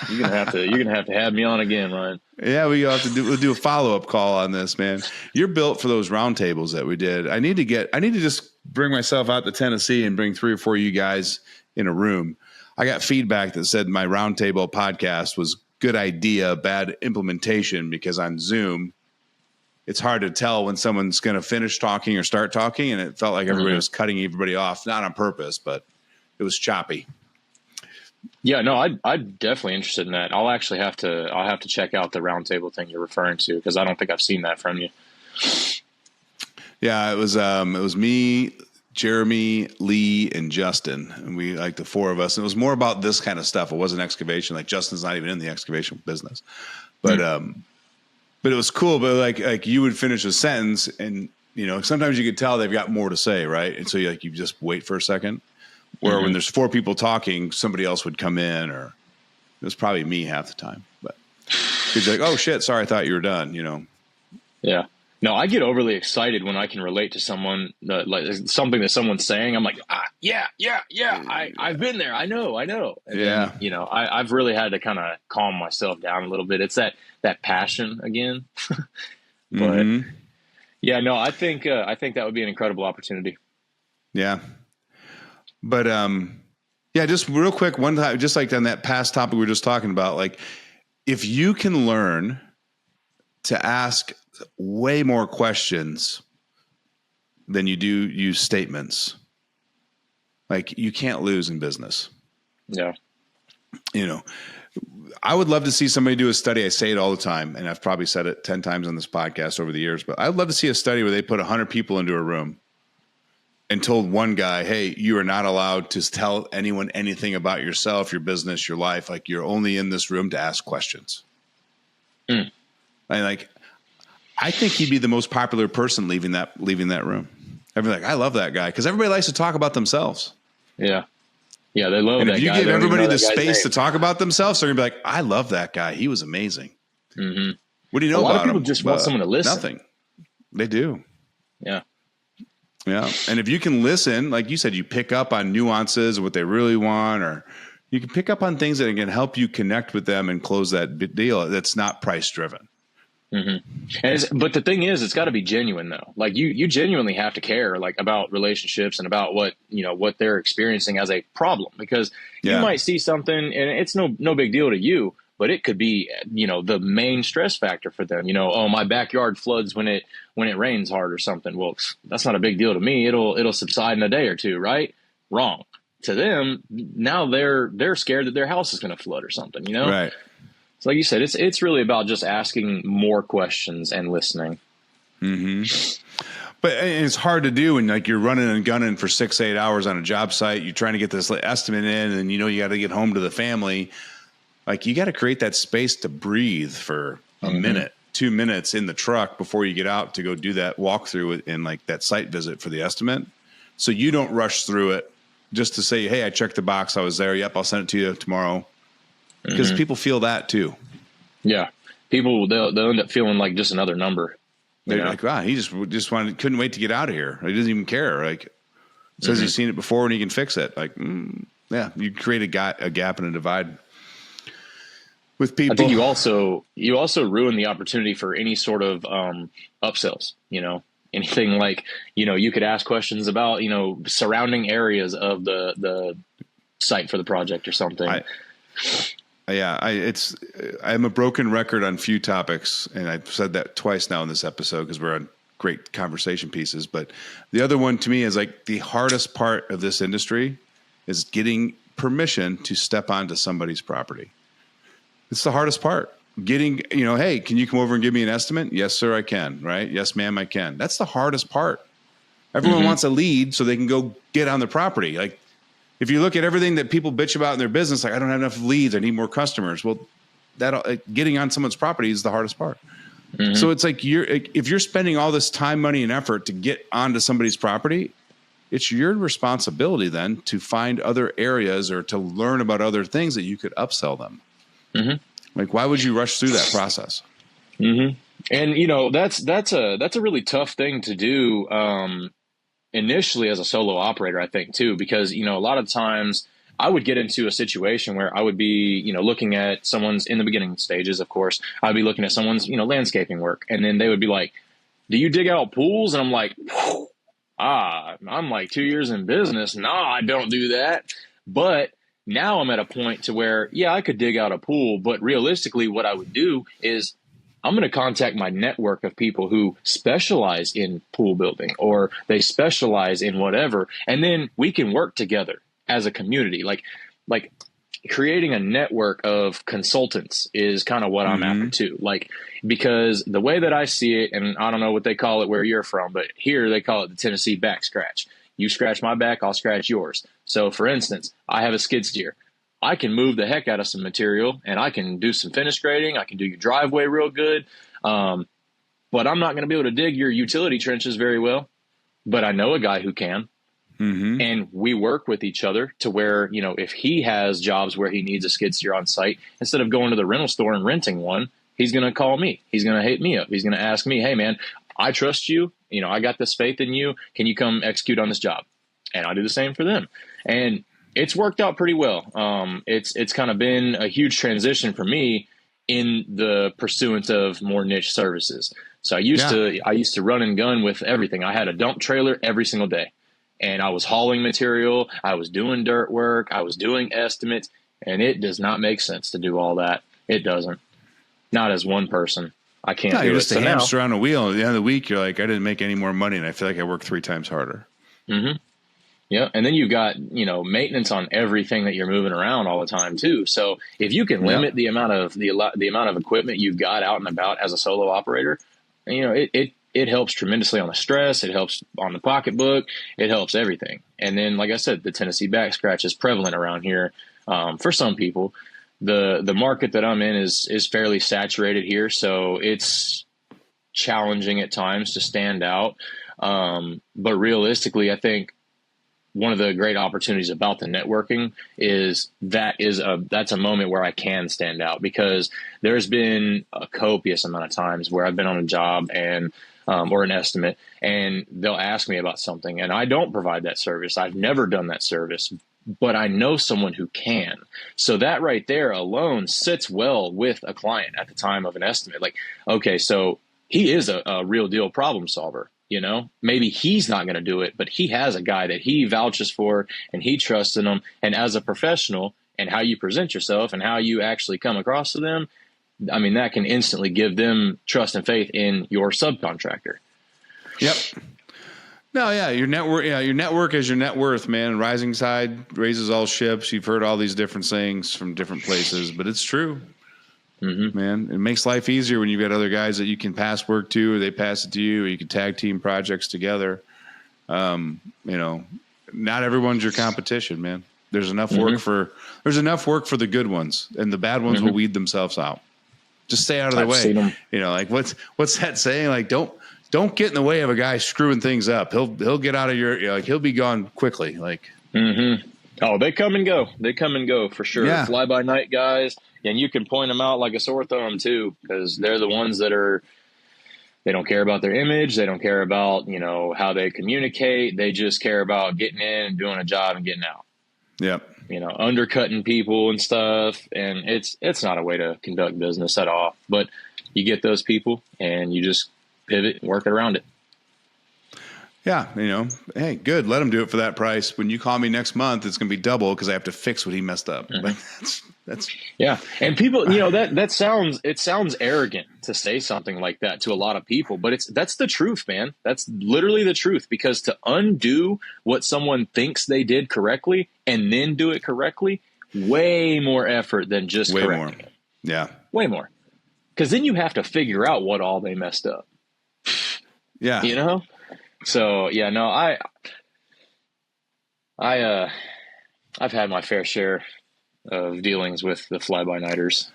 S1: You're gonna have to have me on again, Ryan.
S2: Yeah, we'll do a follow-up call on this, man. You're built for those roundtables that we did. I need to just bring myself out to Tennessee and bring 3 or 4 of you guys in a room. I got feedback that said my roundtable podcast was good idea, bad implementation, because on Zoom, it's hard to tell when someone's going to finish talking or start talking. And it felt like everybody was cutting everybody off, not on purpose, but it was choppy.
S1: Yeah, no, I'm definitely interested in that. I'll have to check out the roundtable thing you're referring to, because I don't think I've seen that from you.
S2: Yeah, it was me, Jeremy, Lee, and Justin, and we, like, the 4 of us. And it was more about this kind of stuff. It wasn't excavation. Like, Justin's not even in the excavation business, but it was cool. But like you would finish a sentence, and you know, sometimes you could tell they've got more to say, right? And so you just wait for a second. Where when there's 4 people talking, somebody else would come in, or it was probably me half the time. But he's like, "Oh shit, sorry, I thought you were done." You know? Yeah.
S1: No, I get overly excited when I can relate to someone, like something that someone's saying. I'm like, yeah. I've been there. I know. And then, you know, I've really had to kind of calm myself down a little bit. It's that passion again. But yeah, no, I think that would be an incredible opportunity.
S2: Yeah. But yeah, just real quick, one time, just like on that past topic we were just talking about, like, if you can learn to ask way more questions than you do use statements, like, you can't lose in business.
S1: Yeah.
S2: You know, I would love to see somebody do a study. I say it all the time, and I've probably said it 10 times on this podcast over the years, but I'd love to see a study where they put 100 people into a room and told one guy, hey, you are not allowed to tell anyone anything about yourself, your business, your life. Like, you're only in this room to ask questions. And like, I think he'd be the most popular person leaving that room. Everybody's like, I love that guy, because everybody likes to talk about themselves.
S1: Yeah. Yeah, they love that guy.
S2: If you give everybody the space to talk about themselves, they're going to be like, I love that guy. He was amazing. What do you know about him? A lot of people
S1: just want someone to listen.
S2: Nothing. They do.
S1: Yeah.
S2: Yeah. And if you can listen, like you said, you pick up on nuances of what they really want, or you can pick up on things that can help you connect with them and close that deal that's not price driven.
S1: But the thing is, it's got to be genuine though. Like, you genuinely have to care, like, about relationships and about what they're experiencing as a problem, because you might see something and it's no big deal to you, but it could be, the main stress factor for them. Oh, my backyard floods when it rains hard or something. Well, that's not a big deal to me. It'll subside in a day or two, right? Wrong. To them, now they're scared that their house is going to flood or something,
S2: Right.
S1: So like you said, it's really about just asking more questions and listening.
S2: But it's hard to do when, like, you're running and gunning for 6-8 hours on a job site. You're trying to get this estimate in, and you got to get home to the family. Like, you got to create that space to breathe for a minute, 2 minutes in the truck before you get out to go do that walkthrough and, like, that site visit for the estimate. So you don't rush through it just to say, hey, I checked the box. I was there. Yep, I'll send it to you tomorrow. Because people feel that too.
S1: Yeah. People, they'll end up feeling like just another number.
S2: They're like, wow, he just couldn't wait to get out of here. He doesn't even care. Like, says he's seen it before and he can fix it. Like, yeah, you create a gap and a divide with people.
S1: I think you also ruin the opportunity for any sort of upsells, anything like, you could ask questions about,
S2: surrounding
S1: surrounding areas of the site for the project or something.
S2: Yeah, I'm a broken record on few topics, and I've said that twice now in this episode because we're on great conversation pieces. But the other one to me is like the hardest part of this industry is getting permission to step onto somebody's property. It's the hardest part. Getting, hey, can you come over and give me an estimate? Yes, sir, I can. Right? Yes, ma'am, I can. That's the hardest part. Everyone wants a lead so they can go get on the property. Like, if you look at everything that people bitch about in their business, like, I don't have enough leads, I need more customers. Well, getting on someone's property is the hardest part. So it's like if you're spending all this time, money, and effort to get onto somebody's property, it's your responsibility then to find other areas or to learn about other things that you could upsell them. Like, why would you rush through that process?
S1: And that's a really tough thing to do. Initially as a solo operator, I think too, because, a lot of times I would get into a situation where I would be, looking at someone's in the beginning stages, of course, I'd be looking at someone's, landscaping work. And then they would be like, do you dig out pools? And I'm like, I'm like 2 years in business. No, I don't do that. But now I'm at a point to where, yeah, I could dig out a pool, but realistically what I would do is I'm going to contact my network of people who specialize in pool building or they specialize in whatever. And then we can work together as a community. Like creating a network of consultants is kind of what I'm after too. Like, because the way that I see it, and I don't know what they call it where you're from, but here they call it the Tennessee back scratch. You scratch my back, I'll scratch yours. So for instance, I have a skid steer. I can move the heck out of some material and I can do some finish grading. I can do your driveway real good. But I'm not going to be able to dig your utility trenches very well, but I know a guy who can. And we work with each other to where, if he has jobs where he needs a skid steer on site, instead of going to the rental store and renting one, he's going to call me. He's going to hit me up. He's going to ask me, hey man, I trust you. I got this faith in you. Can you come execute on this job? And I do the same for them. And it's worked out pretty well. It's kind of been a huge transition for me in the pursuance of more niche services. So I used to run and gun with everything. I had a dump trailer every single day, and I was hauling material. I was doing dirt work. I was doing estimates, and it does not make sense to do all that. It doesn't. Not as one person. I can't do it.
S2: You're just a hamster on a wheel. At the end of the week, you're like, I didn't make any more money, and I feel like I worked 3 times harder.
S1: Yeah. And then you've got, maintenance on everything that you're moving around all the time too. So if you can limit the amount of the amount of equipment you've got out and about as a solo operator, it helps tremendously on the stress. It helps on the pocketbook. It helps everything. And then, like I said, the Tennessee back scratch is prevalent around here. For some people, the market that I'm in is fairly saturated here. So it's challenging at times to stand out. But realistically, I think one of the great opportunities about the networking is that's a moment where I can stand out, because there's been a copious amount of times where I've been on a job and or an estimate, and they'll ask me about something and I don't provide that service. I've never done that service, but I know someone who can. So that right there alone sits well with a client at the time of an estimate. Like, okay, so he is a real deal problem solver. Maybe he's not going to do it, but he has a guy that he vouches for and he trusts in him. And as a professional, and how you present yourself and how you actually come across to them, I mean, that can instantly give them trust and faith in your subcontractor.
S2: Yep. No, yeah, your network. Yeah, your network is your net worth, man. Rising tide raises all ships. You've heard all these different sayings from different places, but it's true. Man, it makes life easier when you've got other guys that you can pass work to, or they pass it to you, or you can tag team projects together. Not everyone's your competition, man. There's enough work for the good ones, and the bad ones will weed themselves out. Just stay out of their way. Like what's that saying? Like, don't get in the way of a guy screwing things up. He'll get out of your, he'll be gone quickly. Like,
S1: oh, they come and go. They come and go for sure.
S2: Yeah.
S1: Fly by night guys. And you can point them out like a sore thumb too, because they're the ones that they don't care about their image. They don't care about, how they communicate. They just care about getting in and doing a job and getting out.
S2: Yep.
S1: Undercutting people and stuff. And it's not a way to conduct business at all. But you get those people and you just pivot and work around it.
S2: Yeah. Hey, good. Let him do it for that price. When you call me next month, it's going to be double because I have to fix what he messed up. Like, That's
S1: Yeah. And people, that sounds arrogant to say something like that to a lot of people, but that's the truth, man. That's literally the truth, because to undo what someone thinks they did correctly and then do it correctly, way more effort than just
S2: way
S1: correcting
S2: more.
S1: it.
S2: Yeah.
S1: Way more. Because then you have to figure out what all they messed up.
S2: Yeah.
S1: So yeah, no, I've had my fair share of dealings with the fly-by-nighters.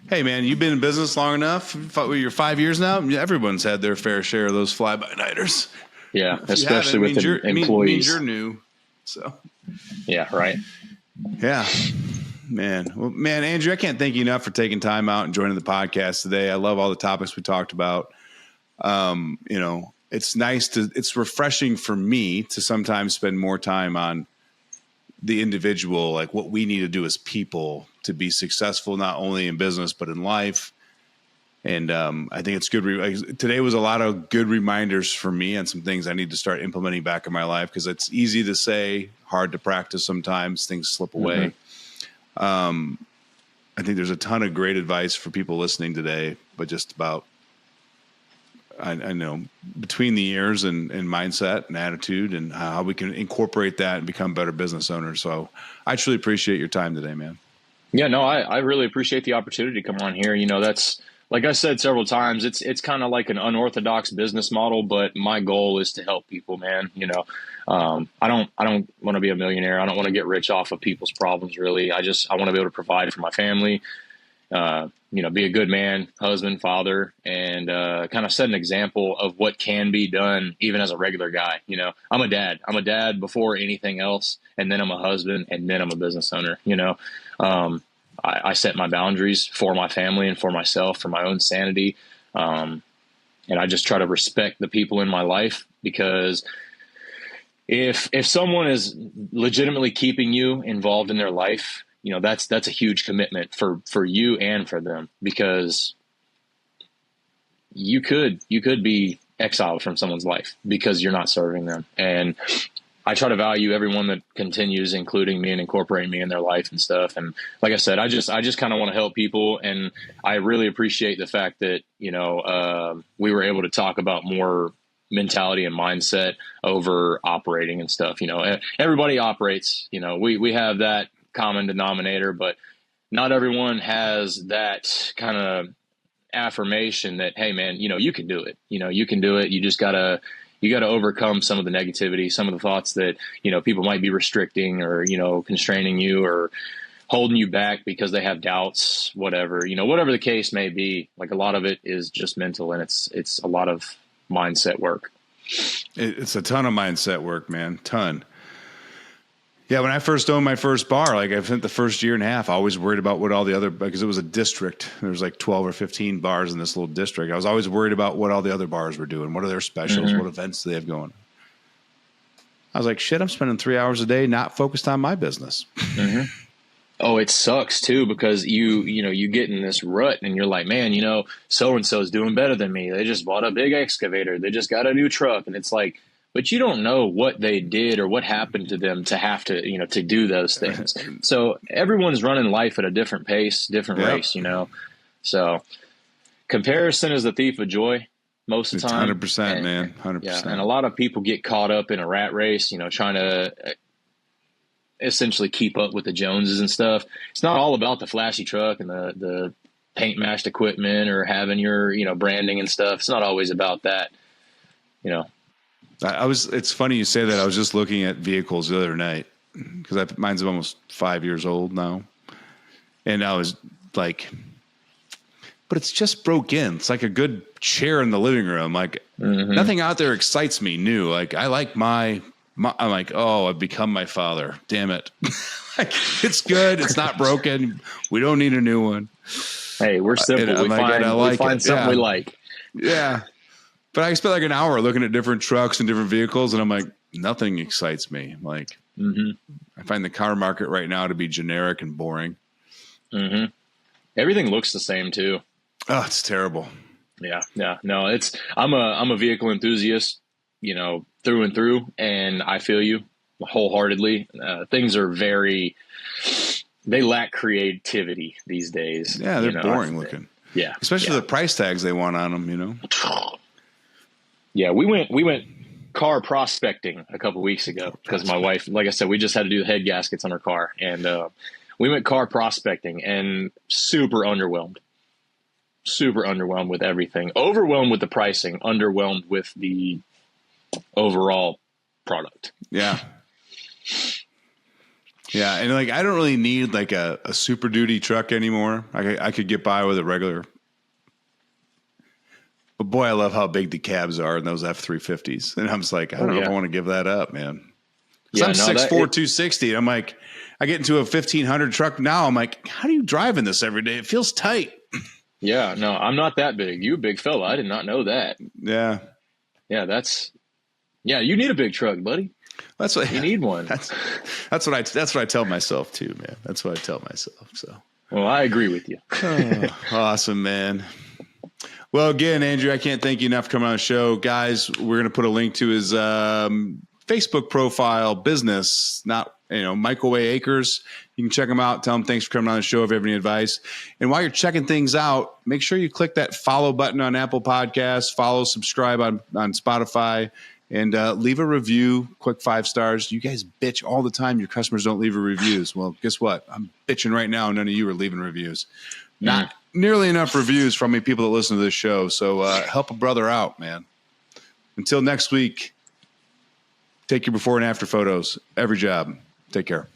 S2: Hey man, you've been in business long enough. You're 5 years now. Everyone's had their fair share of those fly-by-nighters.
S1: Yeah, especially with employees.
S2: Means you're new. So
S1: yeah, right.
S2: Yeah, man. Well, man, Andrew, I can't thank you enough for taking time out and joining the podcast today. I love all the topics we talked about. It's refreshing for me to sometimes spend more time on the individual, like what we need to do as people to be successful, not only in business, but in life. And I think it's good. Today was a lot of good reminders for me on some things I need to start implementing back in my life, because it's easy to say, hard to practice sometimes. Things slip away. I think there's a ton of great advice for people listening today, but just about, I know, between the years and mindset and attitude and how we can incorporate that and become better business owners. So I truly appreciate your time today, man.
S1: Yeah, no, I really appreciate the opportunity to come on here. That's, like I said several times, it's kind of like an unorthodox business model, but my goal is to help people, man. I don't want to be a millionaire. I don't want to get rich off of people's problems, really. I want to be able to provide for my family, be a good man, husband, father, and kind of set an example of what can be done even as a regular guy. I'm a dad. I'm a dad before anything else, and then I'm a husband, and then I'm a business owner. I set my boundaries for my family and for myself, for my own sanity. And I just try to respect the people in my life, because if someone is legitimately keeping you involved in their life, that's a huge commitment for you and for them, because you could be exiled from someone's life because you're not serving them. And I try to value everyone that continues including me and incorporating me in their life and stuff. And like I said, I just kind of want to help people. And I really appreciate the fact that, we were able to talk about more mentality and mindset over operating and stuff. Everybody operates, we have that common denominator, but not everyone has that kind of affirmation that, hey man, you can do it. You can do it. You just gotta overcome some of the negativity, some of the thoughts that, people might be restricting or, constraining you or holding you back because they have doubts, whatever the case may be. Like, a lot of it is just mental, and it's a lot of mindset work.
S2: It's a ton of mindset work, man. Ton. Yeah, when I first owned my first bar, like I spent the first year and a half, I always worried about what all the other, because it was a district. There was like 12 or 15 bars in this little district. I was always worried about what all the other bars were doing. What are their specials? What events do they have going? I was like, shit, I'm spending 3 hours a day not focused on my business.
S1: Oh, it sucks too, because you get in this rut and you're like, man, so-and-so is doing better than me. They just bought a big excavator. They just got a new truck. And it's like, but you don't know what they did or what happened to them to have to, to do those things. So everyone's running life at a different pace, different race, So comparison is the thief of joy most of the time.
S2: 100%, man. 100%.
S1: Yeah, and a lot of people get caught up in a rat race, trying to essentially keep up with the Joneses and stuff. It's not all about the flashy truck and the paint matched equipment or having your, branding and stuff. It's not always about that,
S2: It's funny you say that. I was just looking at vehicles the other night, because mine's almost 5 years old now. And I was like, but it's just broke in. It's like a good chair in the living room. Like nothing out there excites me new. Like I like I'm like, oh, I've become my father. Damn it. Like, it's good. It's not broken. We don't need a new one.
S1: Hey, we're simple. We find something we like.
S2: Yeah. But I spent like an hour looking at different trucks and different vehicles, and I'm like, nothing excites me. Like, I find the car market right now to be generic and boring.
S1: Everything looks the same too.
S2: Oh, it's terrible.
S1: Yeah. No, I'm a vehicle enthusiast, through and through, and I feel you wholeheartedly. Things are very, they lack creativity these days.
S2: Yeah, they're boring looking.
S1: Yeah.
S2: Especially the price tags they want on them,
S1: Yeah, we went car prospecting a couple weeks ago because my wife, like I said, we just had to do the head gaskets on her car, and we went car prospecting and super underwhelmed with everything, overwhelmed with the pricing, underwhelmed with the overall product.
S2: Yeah. Yeah, and like I don't really need like a Super Duty truck anymore. I could get by with a regular. But boy, I love how big the cabs are in those F-350s. And I'm just like, I don't know if I want to give that up, man. I'm 6'4", 260. I'm like, I get into a 1500 truck now. I'm like, how do you drive in this every day? It feels tight.
S1: Yeah, no, I'm not that big. You a big fella. I did not know that.
S2: Yeah.
S1: Yeah, you need a big truck, buddy.
S2: That's what
S1: you need one.
S2: That's what I tell myself too, man. That's what I tell myself. So,
S1: well, I agree with you.
S2: Awesome, man. Well, again, Andrew, I can't thank you enough for coming on the show. Guys, we're going to put a link to his Facebook profile, business, Michael Way Acres. You can check him out. Tell him thanks for coming on the show if you have any advice. And while you're checking things out, make sure you click that follow button on Apple Podcasts, subscribe on Spotify, and leave a review, quick 5 stars. You guys bitch all the time your customers don't leave reviews. Well, guess what? I'm bitching right now. None of you are leaving reviews. Not nearly enough reviews from me people that listen to this show. So help a brother out, man. Until next week, take your before and after photos. Every job. Take care.